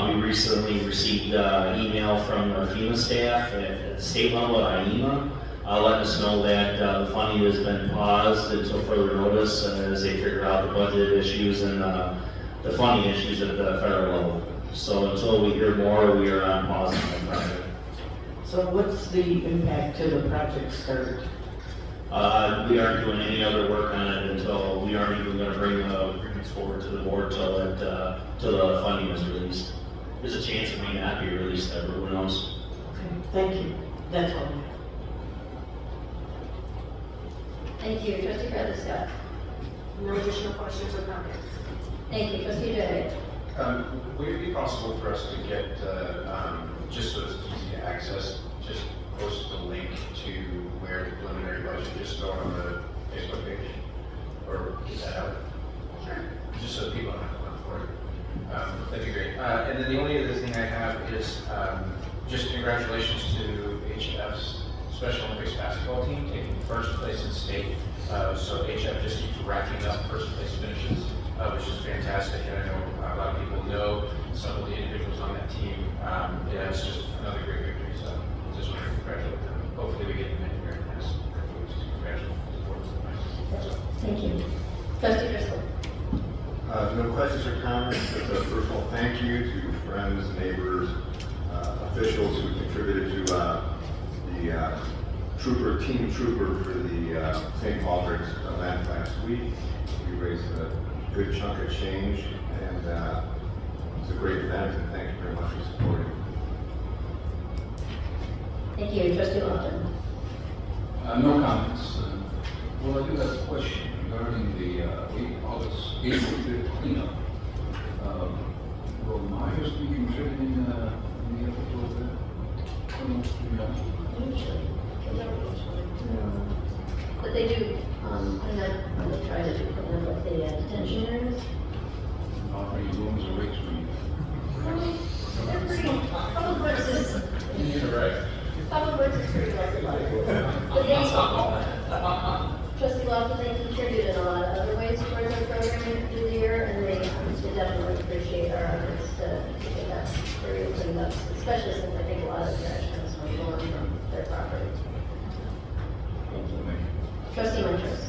We recently received email from the FEMA staff at the state level at IEMA, letting us know that the funding has been paused until further notice as they figure out the budget issues and the funding issues at the federal level. So until we hear more, we are on pause on the project. So what's the impact to the project start? We aren't doing any other work on it until we aren't even going to bring the agreements forward to the board till the funding is released. There's a chance it may not be released ever, who knows? Okay, thank you. That's all. Thank you, trustee Bradley Scott. No additional questions or comments? Thank you, trustee Day. Would it be possible for us to get, just so it's easy to access, just post the link to where the preliminary budget, just throw it on the Facebook page? Or get that out? Sure. Just so people don't have to look for it. That'd be great. And then the only other thing I have is just congratulations to HF's Special Olympics basketball team taking first place in state. So HF just keeps racking up first place finishes, which is fantastic. And I know a lot of people know some of the individuals on that team. Yeah, it's just another great victory. So just want to congratulate them. Hopefully we get them in here in the next couple of weeks. Congratulations. Thank you. Trustee Driscoll. No questions or comments, just a personal thank you to friends, neighbors, officials who contributed to the team trooper for the St. Patrick's event last week. We raised a good chunk of change, and it's a great event, and thank you very much for supporting. Thank you, trustee Lofton. No comments. Well, I do have a question regarding the April 5th cleanup. Will Myers be contributing in the effort toward that? But they do, when they try to do clean up like the detention areas. these rooms and rates for you. Public Works is, You're right. Public Works is pretty well divided. But they, Trustee Lofton, they contribute in a lot of other ways towards our programming through the year, and they definitely appreciate our efforts to get that area cleaned up, especially since I think a lot of the trash comes from going from their property. Thank you. Trustee Winters.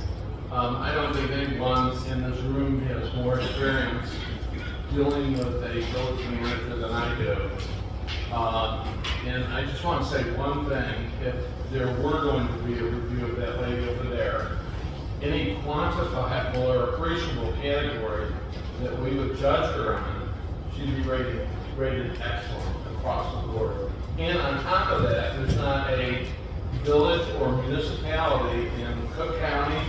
I don't think anyone in this room has more experience dealing with a village manager than I do. And I just want to say one thing, if there were going to be a review of that lady over there, any quantifiable or appreciable category that we would judge her on, she'd be rated excellent across the board. And on top of that, there's not a village or municipality in Cook County,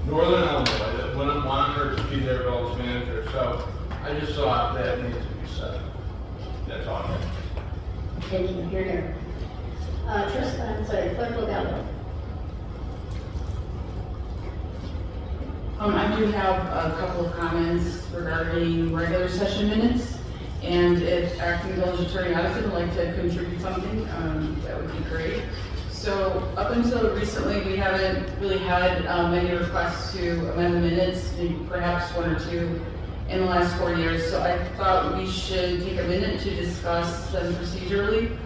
Northern Illinois, that wouldn't want her to be their village manager. So I just thought that needs to be said. That's all I have. Thank you, you're here. Clerk Logallo. I do have a couple of comments regarding regular session minutes, and if acting village attorney Addison would like to contribute something, that would be great. So up until recently, we haven't really had many requests to amend the minutes, maybe perhaps one or two in the last 4 years. So I thought we should take a minute to discuss them procedurally.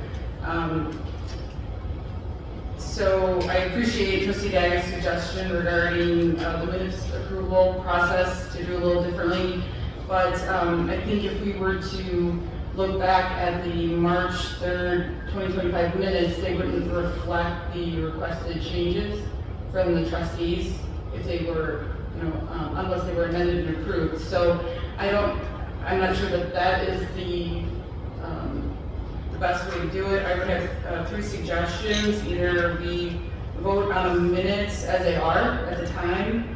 So I appreciate Trustee Dag's suggestion regarding the minutes approval process to do a little differently. But I think if we were to look back at the March 3rd, 2025 minutes, they wouldn't reflect the requested changes from the trustees if they were, unless they were amended and approved. So I'm not sure that that is the best way to do it. I would have three suggestions. Either we vote on the minutes as they are at the time.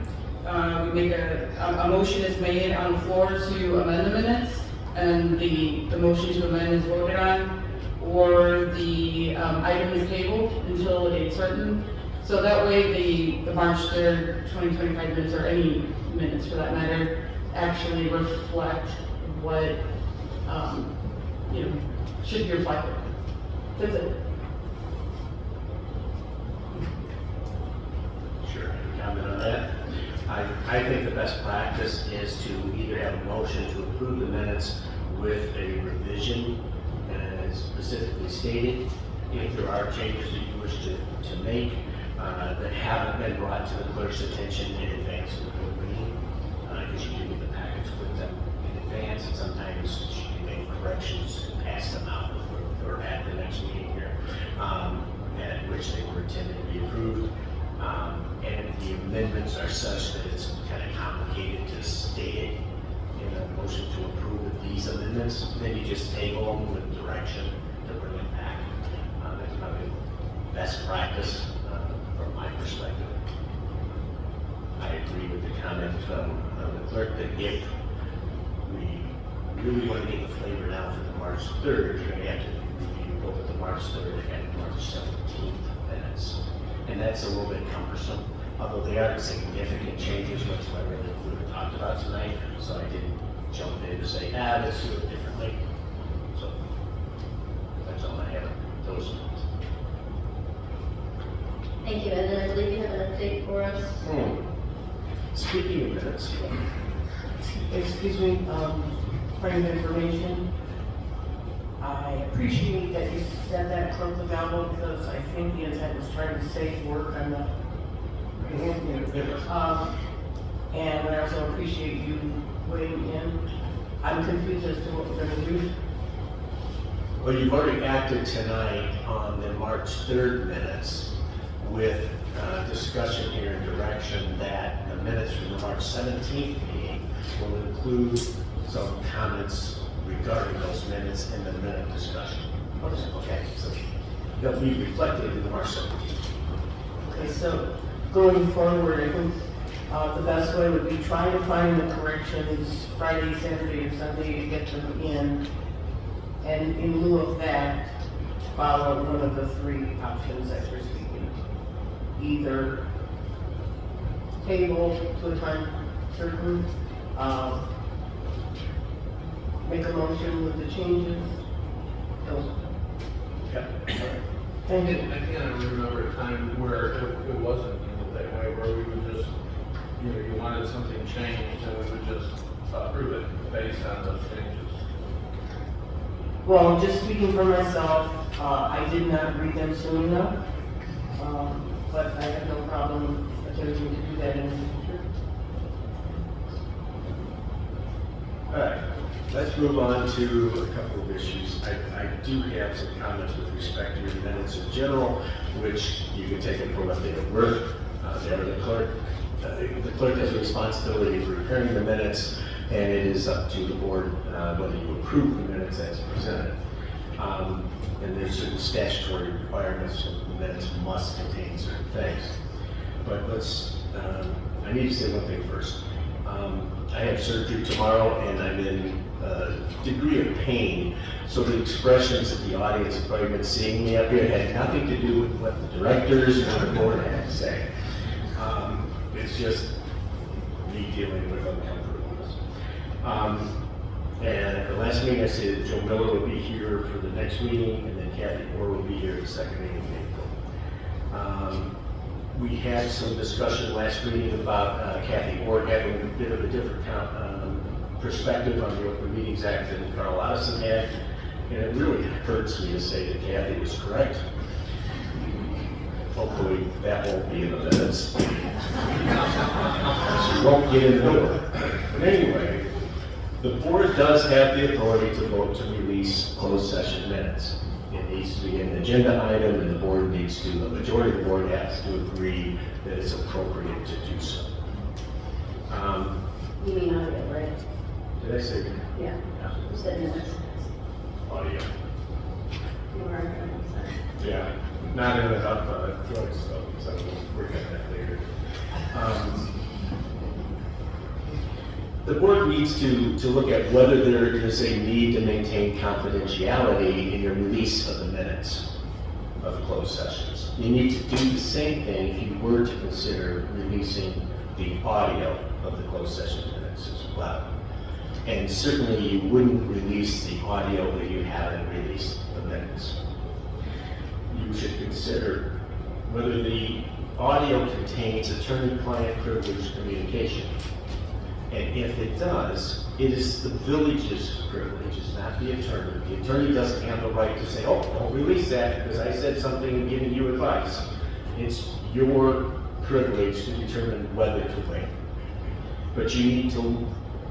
We make a motion is made on the floor to amend the minutes, and the motion to amend is voted on, or the item is tabled until a date certain. So that way the March 3rd, 2025 minutes, or any minutes for that matter, actually reflect what should be reflected. That's it. Sure, I can comment on that. I think the best practice is to either have a motion to approve the minutes with a revision as specifically stated. If there are changes that you wish to make that haven't been brought to the clerk's attention in advance of the board meeting, because you do get the packets with them in advance, and sometimes you can make corrections and pass them out or at the next meeting here, at which they were intended to be approved. And the amendments are such that it's kind of complicated to state it in a motion to approve of these amendments. Then you just table them with direction to bring it back. That's probably best practice from my perspective. I agree with the comment from the clerk that if we really want to get the flavor now for the March 3rd, you're going to have to review both the March 3rd and March 17th minutes. And that's a little bit cumbersome, although they aren't significant changes whatsoever that we talked about tonight. So I didn't jump in to say, let's do it differently. So that's all I have. Those ones. Thank you, and then I believe you have an update for us. Speaking of minutes, excuse me, point of information. I appreciate that you said that, Clerk Logallo, because I think the intent was trying to save work on the and I also appreciate you weighing in. I'm confused as to what we're going to do. Well, you've already acted tonight on the March 3rd minutes with discussion here and direction that the minutes from the March 17th meeting will include some comments regarding those minutes in the minute discussion. Okay, so they'll be reflected in the March 17th. Okay, so going forward, I think the best way would be try to find the corrections Friday, Saturday, or Sunday to get them in. And in lieu of that, follow one of the three options that you're speaking. Either table to a time certain, make a motion with the changes? Those. Yeah. Thank you. I can't remember a time where it wasn't that way, where we would just, you wanted something changed and we would just approve it based on those changes. Well, just speaking for myself, I did not read them soon enough, but I have no problem attempting to do that in the future. All right, let's move on to a couple of issues. I do have some comments with respect to your minutes in general, which you can take it for what they are worth. They are the clerk. The clerk has a responsibility for preparing the minutes, and it is up to the board whether you approve the minutes as presented. And there's certain statutory requirements, and the minutes must contain certain things. But I need to say one thing first. I have surgery tomorrow, and I'm in a degree of pain. So the expressions that the audience has probably been seeing me up here had nothing to do with what the directors or the board had to say. It's just me dealing with uncomfortableness. And at the last meeting, I said that Joe Miller will be here for the next meeting, and then Kathy Orr will be here at the second meeting in April. We had some discussion last meeting about Kathy Orr having a bit of a different perspective on the Open Meetings Act than Carl Addison had, and it really hurts me to say that Kathy was correct. Hopefully that won't be in the minutes. She won't get in the door. But anyway, the board does have the authority to vote to release closed session minutes. It needs to be an agenda item, and the majority of the board has to agree that it's appropriate to do so. You mean audio, right? Did I say that? Yeah. You said minutes. Audio. You were, I'm sorry. Yeah, not in enough drug stuff, so we'll work on that later. The board needs to look at whether there is a need to maintain confidentiality in your release of the minutes of closed sessions. You need to do the same thing if you were to consider releasing the audio of the closed session minutes as well. And certainly you wouldn't release the audio that you haven't released the minutes. You should consider whether the audio contains attorney-client privilege communication. And if it does, it is the village's privilege, it's not the attorney. The attorney doesn't have the right to say, oh, don't release that because I said something and giving you advice. It's your privilege to determine whether to wait. But you need to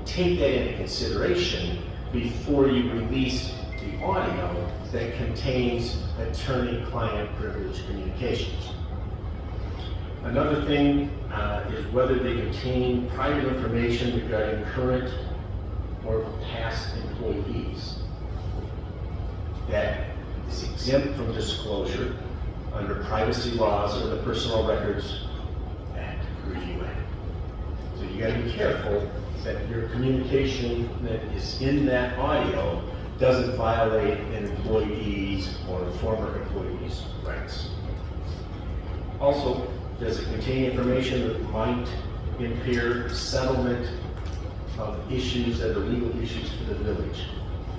take that into consideration before you release the audio that contains attorney-client privilege communications. Another thing is whether they contain private information regarding current or past employees that is exempt from disclosure under privacy laws or the Personal Records Act, Review Act. So you gotta be careful that your communication that is in that audio doesn't violate an employee's or former employee's rights. Also, does it contain information that might impair settlement of issues that are legal issues for the village?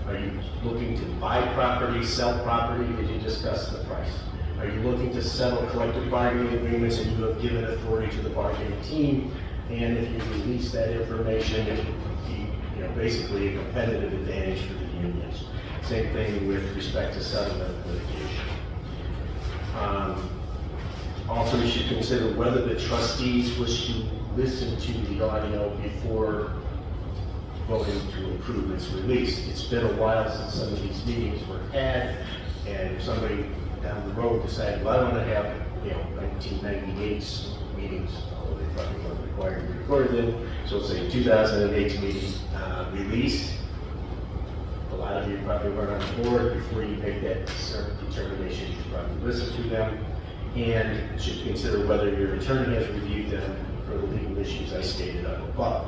Are you looking to buy property, sell property? Did you discuss the price? Are you looking to settle collective bargaining agreements and you have given authority to the bargaining team? And if you release that information, it would be basically a competitive advantage for the unions. Same thing with respect to settlement litigation. Also, you should consider whether the trustees wish to listen to the audio before voting to approve its release. It's been a while since some of these meetings were had, and if somebody down the road decided, well, I want to have 1998's meetings, although they probably weren't required to be recorded then, so say 2008 meeting released. A lot of you probably weren't on board. Before you make that determination, you should probably listen to them and should consider whether your attorney has reviewed them for the legal issues I stated up above.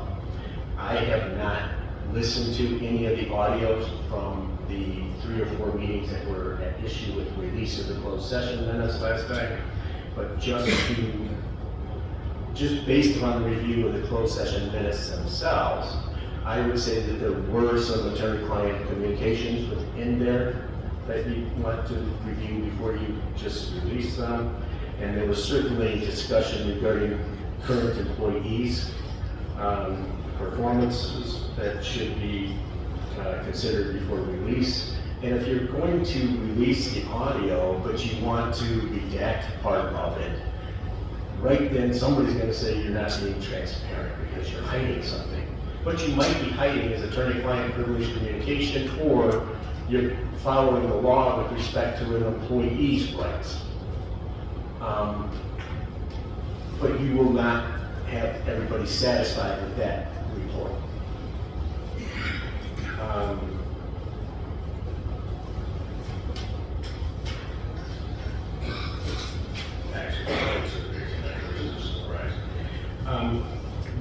I have not listened to any of the audios from the 3 or 4 meetings that were at issue with the release of the closed session minutes last time, but just based upon the review of the closed session minutes themselves, I would say that there were some attorney-client communications within there that you want to review before you just release them. And there was certainly discussion regarding current employees' performances that should be considered before release. And if you're going to release the audio, but you want to redact part of it, right then somebody's going to say you're not being transparent because you're hiding something. What you might be hiding is attorney-client privilege communication, or you're following the law with respect to an employee's rights. But you will not have everybody satisfied with that report.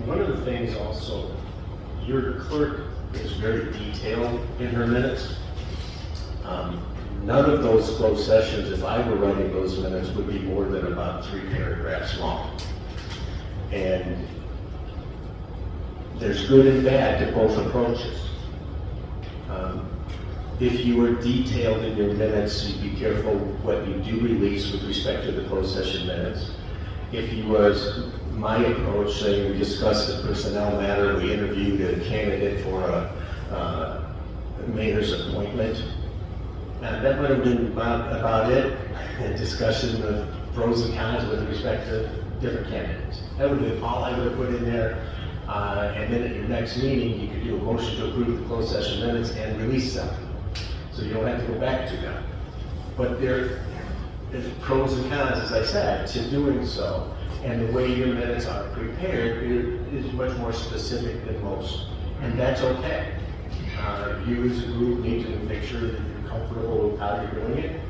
One of the things also, your clerk is very detailed in her minutes. None of those closed sessions, if I were writing those minutes, would be more than about 3 paragraphs long. And there's good and bad to both approaches. If you are detailed in your minutes, you be careful what you do release with respect to the closed session minutes. If you was my approach, saying we discussed the personnel matter, we interviewed a candidate for a mayor's appointment, and that would have been about it, a discussion of pros and cons with respect to different candidates. That would have been all I would have put in there. And then at your next meeting, you could do a motion to approve the closed session minutes and release them. So you don't have to go back to them. But there is pros and cons, as I said, to doing so. And the way your minutes are prepared is much more specific than most. And that's okay. You as a group need to make sure that you're comfortable with how you're doing it.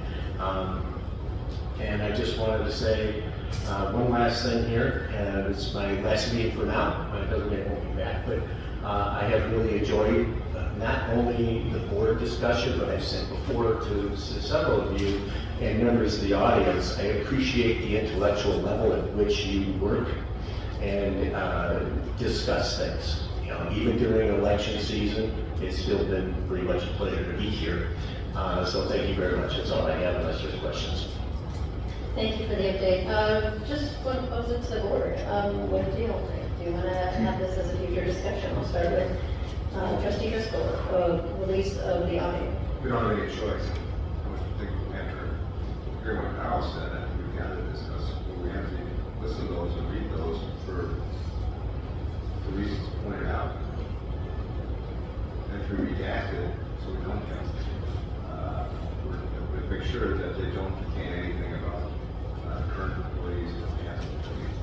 And I just wanted to say one last thing here, and it's my last meeting for now. It doesn't mean I won't be back, but I have really enjoyed not only the board discussion, but I've said before to several of you and members of the audience, I appreciate the intellectual level at which you work and discuss things. You know, even during election season, it's still been pretty much a pleasure to be here. So thank you very much. That's all I have, unless there's questions. Thank you for the update. Just want to pose it to the board. What do you all think? Do you want to have this as a future discussion? I'll start with Trustee Driscoll, release of the audio. We don't have any choice. I think after hearing what Kyle said, I think we've got to discuss, we have to listen to those and read those for the reasons pointed out. And if we redact it, so we don't have we make sure that they don't contain anything about current employees or past employees.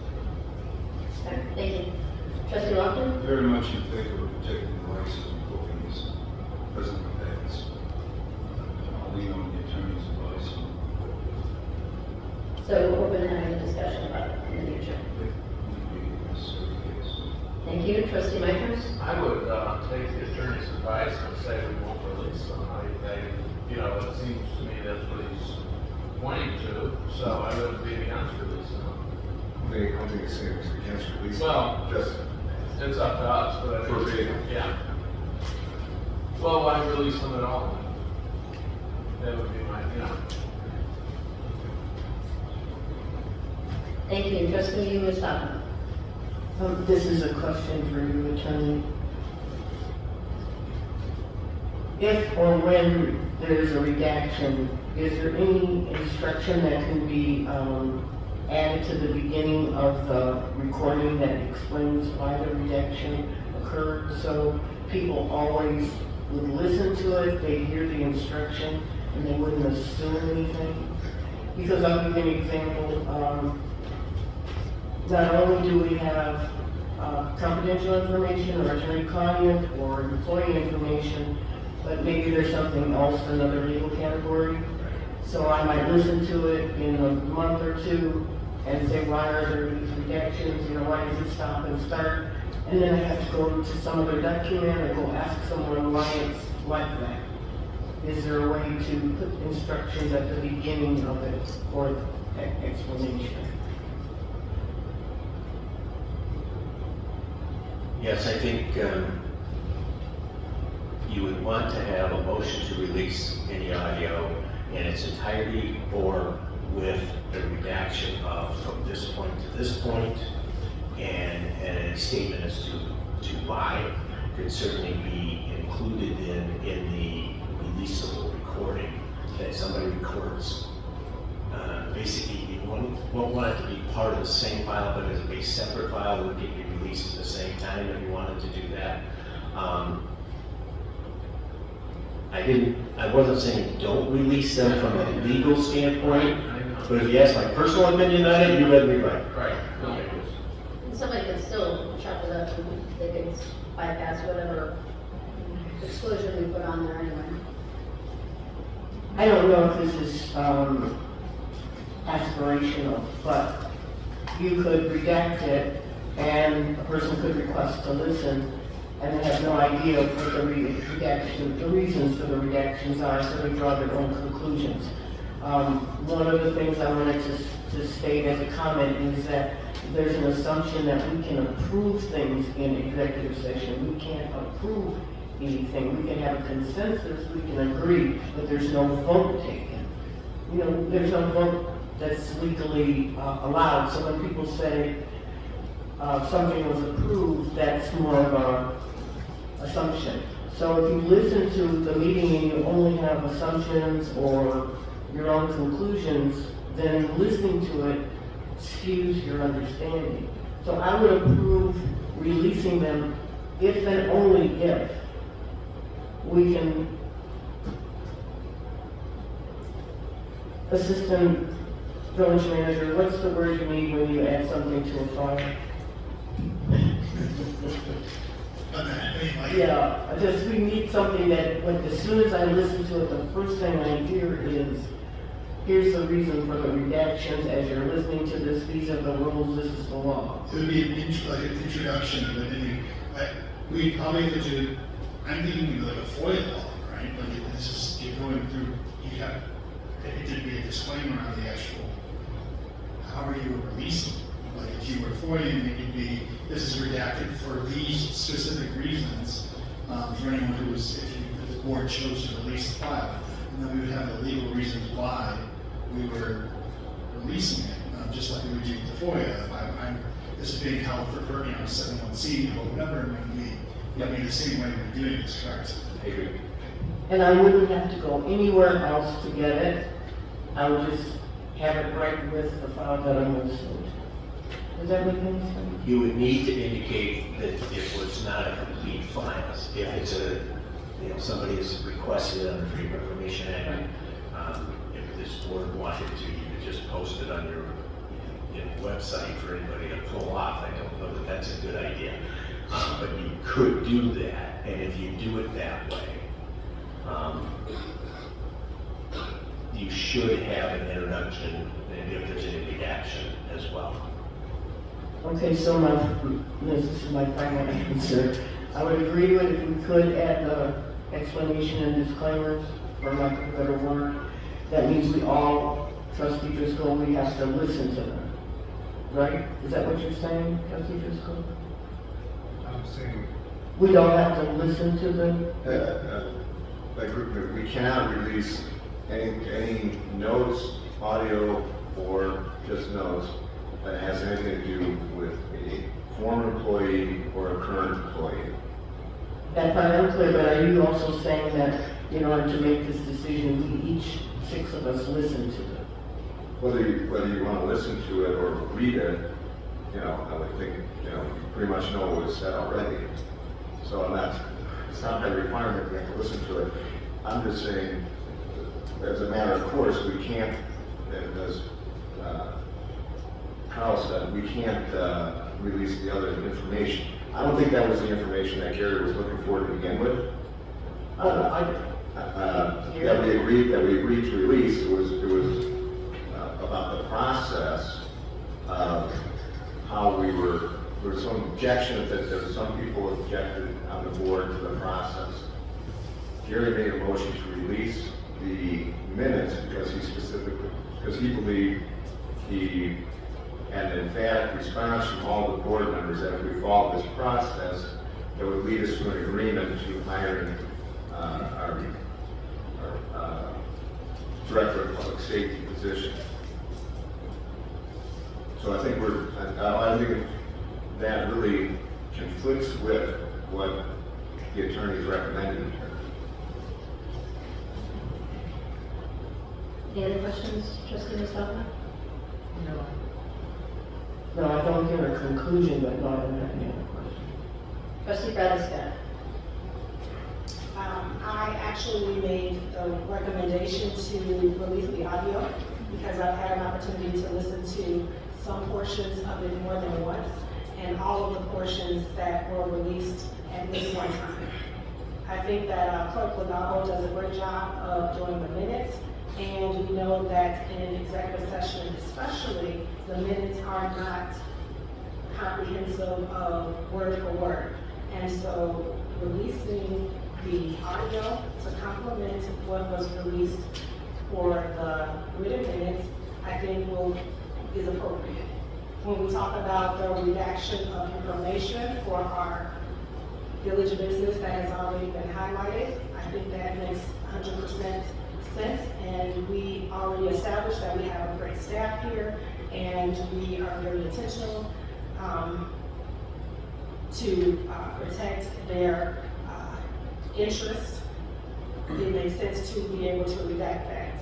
Okay, thank you. Trustee Lofton? Very much in favor of protecting the rights of employees, present events. I'll lean on the attorney's advice. So we're open to having a discussion about it in the future. Thank you. Trustee Mitchers? I would take the attorney's advice and say we won't release them. You know, it seems to me that's what he's pointing to, so I wouldn't be against releasing them. I don't think it's against release. Well, just it's up to us, but I think, verbatim. yeah. Well, why release them at all? That would be my, you know. Thank you. Trustee Mustafa? This is a question for you, Attorney. If or when there's a redaction, is there any instruction that can be added to the beginning of the recording that explains why the redaction occurred? So people always would listen to it, they'd hear the instruction, and they wouldn't assume anything? Because I'll give you an example. Not only do we have confidential information or attorney-client or employee information, but maybe there's something else, another legal category. So I might listen to it in a month or two and say, why are there these redactions? You know, why does it stop and start? And then I have to go to some other document or go ask someone why it's like that. Is there a way to put instructions at the beginning of it for explanation? Yes, I think you would want to have a motion to release any audio in its entirety or with a redaction of from this point to this point, and a statement as to why could certainly be included in the releasable recording that somebody records. Basically, you won't want it to be part of the same file, but as a separate file that would get you released at the same time if you wanted to do that. I wasn't saying don't release them from a legal standpoint, but if you ask my personal opinion on it, you read me right. Right. And somebody can still chop it up and they can bypass whatever exclusion we put on there anyway. I don't know if this is aspirational, but you could redact it and a person could request to listen and they have no idea what the reasons for the redactions are, so they draw their own conclusions. One of the things I wanted to state as a comment is that there's an assumption that we can approve things in executive session. We can't approve anything. We can have a consensus, we can agree, but there's no vote taken. You know, there's no vote that's legally allowed. So when people say something was approved, that's more of a assumption. So if you listen to the meeting and you only have assumptions or your own conclusions, then listening to it skews your understanding. So I would approve releasing them if and only if we can assistant village manager, what's the word you need when you add something to a file? Yeah, just we need something that when, as soon as I listen to it, the first thing I hear is, here's the reason for the redactions. As you're listening to this, these are the rules, this is the law. It would be an introduction, but then we probably could do, I'm thinking like a FOIA law, right? Like this is, you're going through, you have, it did be a disclaimer on the actual, how are you releasing? Like if you were FOIA, it would be, this is redacted for these specific reasons, for anyone who was, if the board chose to release the file. And then we would have the legal reasons why we were releasing it, just like we would do with the FOIA. This is being held for, 71C or whatever it might be. I mean, the same way we're doing this, correct? I agree. And I wouldn't have to go anywhere else to get it. I would just have it right with the file that I'm listening to. Does that make any sense? You would need to indicate that it was not a complete file. If it's a, somebody has requested it under Freedom of Information Act, if this board wanted to, you could just post it on your website for anybody to pull off. I don't know that that's a good idea. But you could do that, and if you do it that way, you should have an introduction, and if there's any redaction as well. Okay, so this is my final answer. I would agree to it if we could add the explanation and disclaimers, for lack of a better word. That means we all, Trustee Driscoll, we have to listen to them, right? Is that what you're saying, Trustee Driscoll? I'm saying we don't have to listen to them? We cannot release any notes, audio, or just notes that has anything to do with a former employee or a current employee. That part I'm clear, but are you also saying that in order to make this decision, we each, 6 of us, listen to it? Whether you want to listen to it or read it, I would think, you pretty much know what was said already. So it's not that requirement we have to listen to it. I'm just saying, as a matter of course, we can't, as Carl said, we can't release the other information. I don't think that was the information that Gary was looking for to begin with. That we agreed to release. It was about the process of how there was some objection that there were some people objected on the board to the process. Gary made a motion to release the minutes because he believed he had an emphatic response from all the board members that if we followed this process, it would lead us to an agreement to hiring our Director of Public Safety position. So I think I think that really conflicts with what the attorney's recommending here. Any other questions, Trustee Mustafa? No. No, I don't hear a conclusion, but no, I don't have any other questions. Trustee Bradley Scott. I actually made the recommendation to release the audio because I've had an opportunity to listen to some portions of it more than once, and all of the portions that were released at least one time. I think that Clerk Legato does a great job of doing the minutes, and we know that in an executive session especially, the minutes are not comprehensive of word for word. And so releasing the audio to complement what was released for the written minutes, I think is appropriate. When we talk about the redaction of information for our village business that has already been highlighted, I think that makes 100% sense, and we already established that we have a great staff here, and we are very intentional to protect their interest. It makes sense to be able to redact that.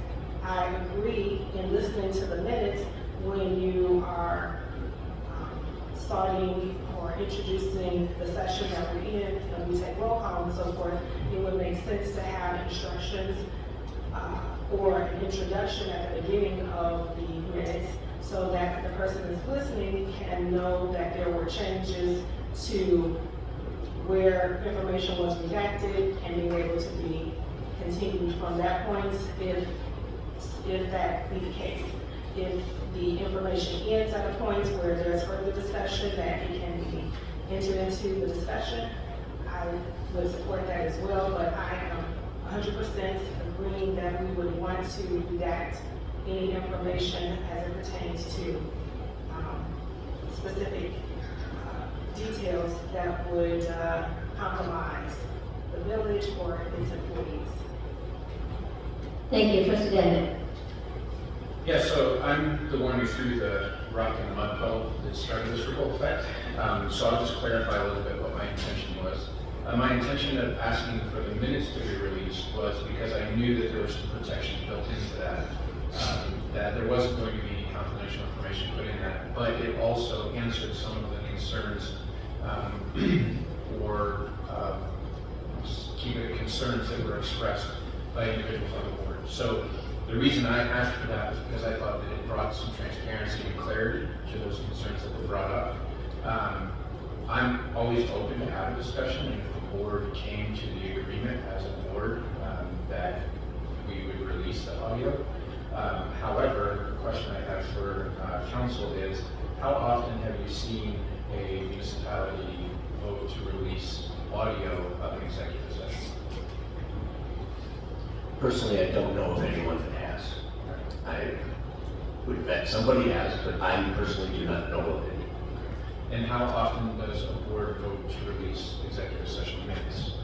I agree in listening to the minutes when you are starting or introducing the session that we're in, and we take roll call and so forth, it would make sense to have instructions or an introduction at the beginning of the minutes so that the person that's listening can know that there were changes to where information was redacted and being able to be continued from that point if that be the case. If the information ends at a point where there's further discussion that it can be entered into the discussion, I would support that as well, but I am 100% agreeing that we would want to redact any information as it pertains to specific details that would compromise the village or its employees. Thank you, Trustee Daniel. Yeah, so I'm the one who threw the rock in the mud puddle that started this ripple effect. So I'll just clarify a little bit what my intention was. My intention of asking for the minutes to be released was because I knew that there were some protections built into that, that there wasn't going to be confidential information put in that, but it also answered some of the concerns or just keep it concerns that were expressed by individuals on the board. So the reason I asked for that was because I thought that it brought some transparency and clarity to those concerns that were brought up. I'm always open to have a discussion, and if the board came to the agreement as a board that we would release the audio. However, the question I have for council is, how often have you seen a municipality vote to release audio of an executive session? Personally, I don't know of anyone that has. I would bet somebody has, but I personally do not know of any. And how often does a board vote to release executive session minutes?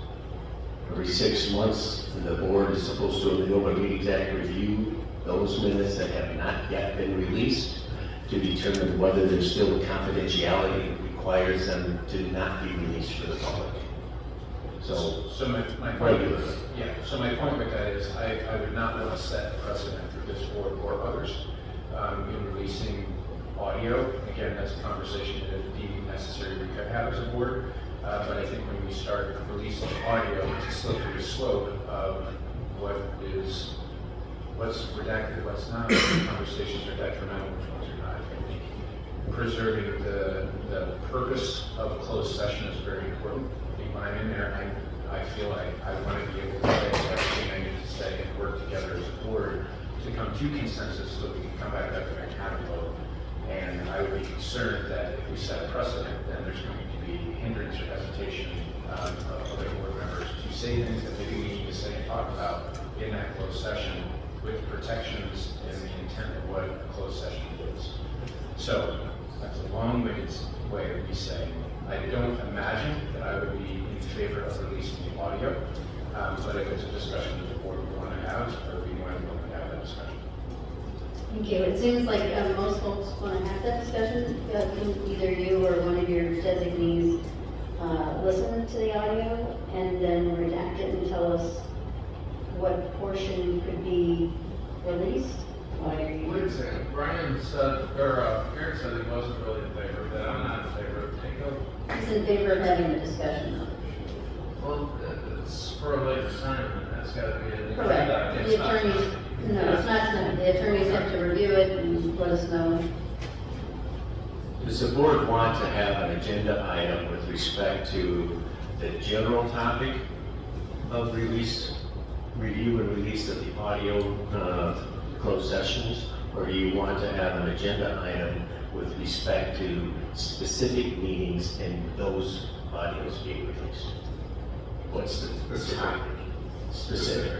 Every 6 months, the board is supposed to, in the Open Meetings Act, review those minutes that have not yet been released to determine whether there's still confidentiality that requires them to not be released for the public. So my point, yeah. So my point with that is, I would not want to set a precedent for this board or others in releasing audio. Again, that's a conversation that if deemed necessary we could have as a board. But I think when we start releasing audio, it's a slippery slope of what's redacted, what's not. Conversations are detrimental, which ones are not. I think preserving the purpose of a closed session is very important. I think when I'm in there, I feel like I want to be able to say everything I need to say and work together as a board to come to consensus so that we can come back up and have a vote. And I would be concerned that if we set a precedent, then there's going to be hindrance or hesitation of other board members to say things that maybe we need to say and talk about in that closed session with protections and the intent of what a closed session is. So that's a long-winded way of me saying I don't imagine that I would be in favor of releasing the audio. But if it's a discussion that the board would want to have, or we want to have that discussion. Thank you. It seems like most folks want to have that discussion. Can either you or one of your designees listen to the audio and then redact it and tell us what portion could be released? Wait a second, Brian said, or Eric said he wasn't really in favor of that. I'm not in favor of it. He's in favor of having the discussion though. Well, it's for a later time, and that's gotta be an Correct. agenda. The attorneys, no, it's not tonight. The attorneys have to review it and let us know. Does the board want to have an agenda item with respect to the general topic of release, review and release of the audio closed sessions? Or do you want to have an agenda item with respect to specific meetings and those audios being released? What's the topic? Specific.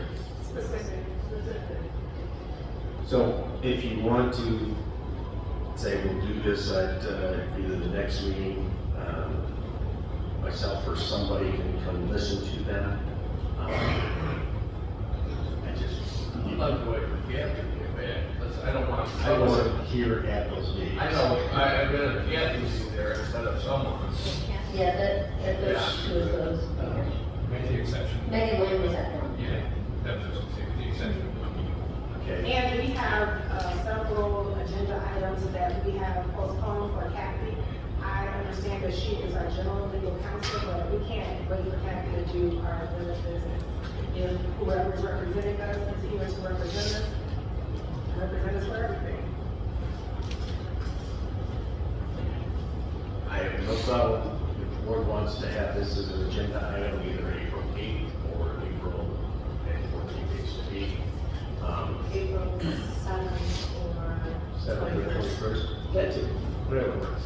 Specific. So if you want to say we'll do this at either the next meeting, myself or somebody can come listen to them. I'd love to wait for Gab to get back. I don't want to. I wasn't here at those meetings. I know, I've been at Gab there instead of someone. Yeah, there's two of those. Make the exception. Megan Williams was at one. Yeah, that was the exception. Okay. And we have several agenda items that we have postponed for Kathy. I understand that she is our general legal counsel, but we can't wait for Kathy to do our village business. If whoever is representing us is here to represent us for everything. I have no problem if the board wants to have this as an agenda item, either April 8th or April 14th needs to be. April 7th or 7th or 21st, that too, whatever works.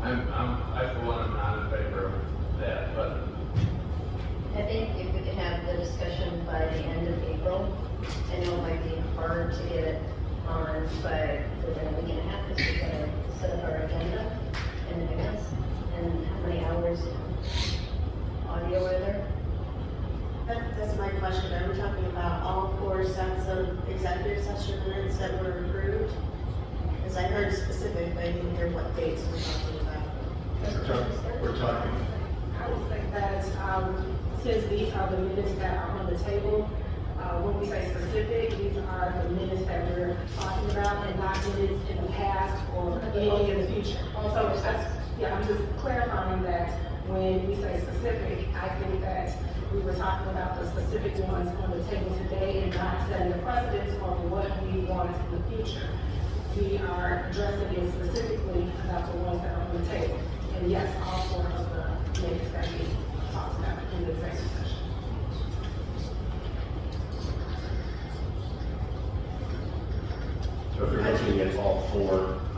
I for one am not in favor of that, but I think if we could have the discussion by the end of April, I know it might be hard to get it on by within a week and a half, because we gotta set up our agenda in advance, and how many hours audio are there? That's my question. Are we talking about all 4 sets of executive session minutes that were approved? Because I heard specific, but I didn't hear what dates we're talking about. We're talking, I would think that, since these are the minutes that are on the table, when we say specific, these are the minutes that we're talking about and not minutes in the past or anything in the future. So, I'm just clarifying that when we say specific, I think that we were talking about the specific ones on the table today and not setting a precedence on what we want in the future. We are addressing it specifically about the ones that are on the table. And yes, all 4 of the minutes that we talked about in the executive session. So if you're looking at all 4, I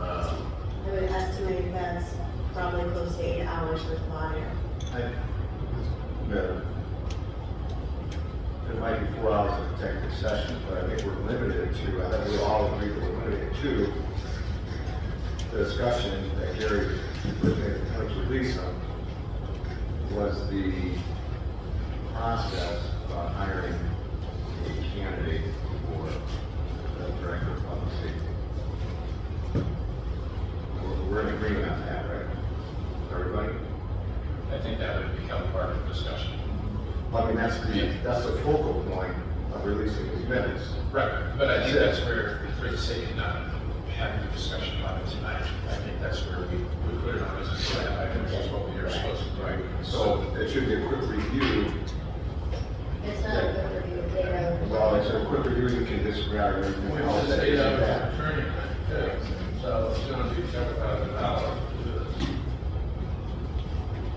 would estimate that's probably close to 8 hours with audio. It might be 4 hours of executive session, but I think we're limited to, I think we all agree that we're limited to the discussion that Gary was with Lisa was the process about hiring a candidate for the director of public safety. We're in agreement on that, right? Everybody? I think that would become part of the discussion. I mean, that's the focal point of releasing these minutes. Right, but I think that's where, for the sake of not having a discussion about it tonight, I think that's where we put it on as a plan. I think that's what we are supposed to do. Right, so it should be a quick review. It's not a good review of data. Well, it's a quick review, you can disregard everything we else just that say isn't that that. was attorney, too. So it's gonna be $7,000 to do this.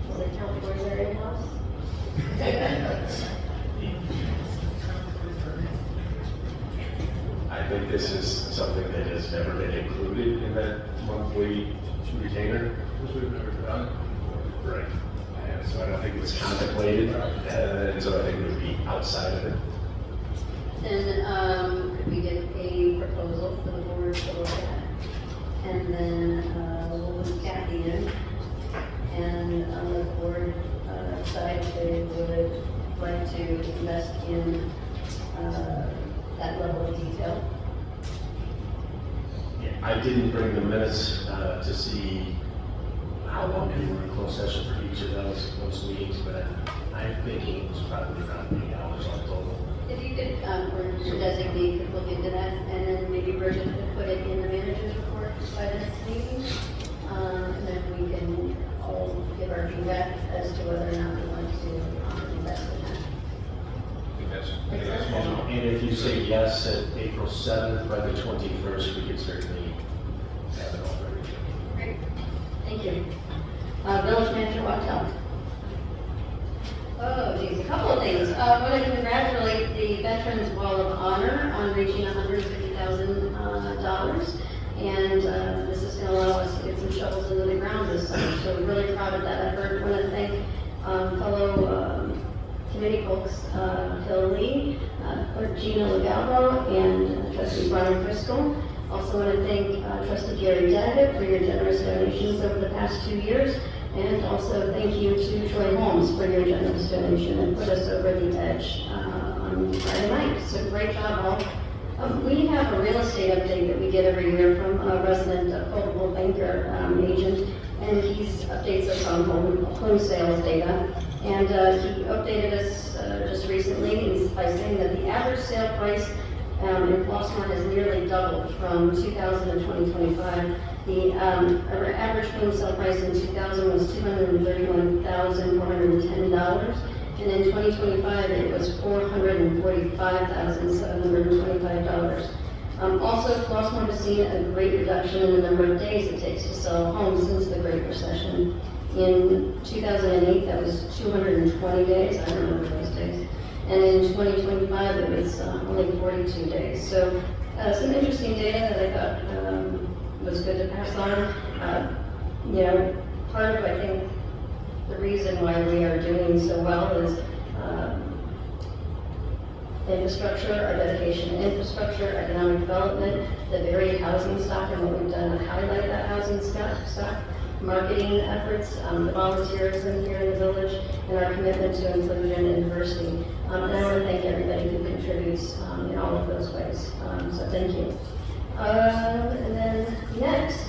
Does it count towards their in-house? I think this is something that has never been included in that monthly retainer. This we've never done. Right. And so I don't think it was contemplated, and so I think it would be outside of it. Then, could we get a proposal for the board to look at? And then, we'll move Kathy in, and, the board, would like to invest in that level of detail. Yeah, I didn't bring the minutes to see how long we were in closed session for each of those meetings, but I'm thinking it was probably around 8 hours all total. If you could, or your designee could look into that, and then maybe Bridget could put it in the manager's report by this meeting. And then we can all give our feedback as to whether or not we want to invest in that. I think that's possible. And if you say yes at April 7th, by the 21st, we could certainly have it all ready. Great, thank you. Village Manager Wattel. Oh, geez, a couple of things. I want to congratulate the Veterans Wall of Honor on reaching $150,000. And this is going to allow us to get some shovels into the ground this summer. So we're really proud of that effort. I want to thank fellow committee folks, Phil Lee, Clerk Gina Legalbo, and Trustee Brian Driscoll. Also want to thank Trustee Gary Daggett for your generous donations over the past 2 years. And also thank you to Troy Holmes for your generous donation and put us over the edge on Friday night. So great job all. We have a real estate update that we get every year from a resident, a Coldwell Banker agent, and he updates us on home sales data. And he updated us just recently by saying that the average sale price in Flossmoor has nearly doubled from 2000 to 2025. The average home sale price in 2000 was $231,410. And in 2025, it was $445,725. Also, Flossmoor has seen a great reduction in the number of days it takes to sell a home since the Great Recession. In 2008, that was 220 days. I remember those days. And in 2025, it was only 42 days. So some interesting data that I thought was good to pass on. Part of, I think, the reason why we are doing so well is infrastructure, our dedication to infrastructure, economic development, the varied housing stock, and what we've done to highlight that housing stock, marketing efforts, the volunteerism here in the village, and our commitment to inclusion and diversity. And I want to thank everybody who contributes in all of those ways. So thank you. And then next,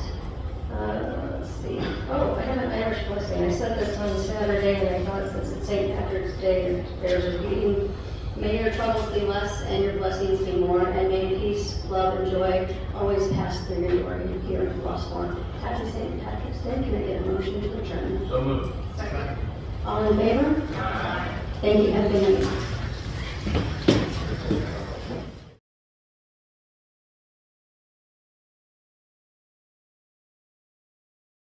let's see. Oh, I have an Irish blessing. I said this on Saturday, and I thought since it's St. Patrick's Day, there's a reading. May your troubles be less and your blessings be more, and may peace, love, and joy always pass through your door here in Flossmoor. Happy St. Patrick's Day. Can I get a motion to adjourn? So moved. Second. All in favor? Aye. Thank you. Have a good night.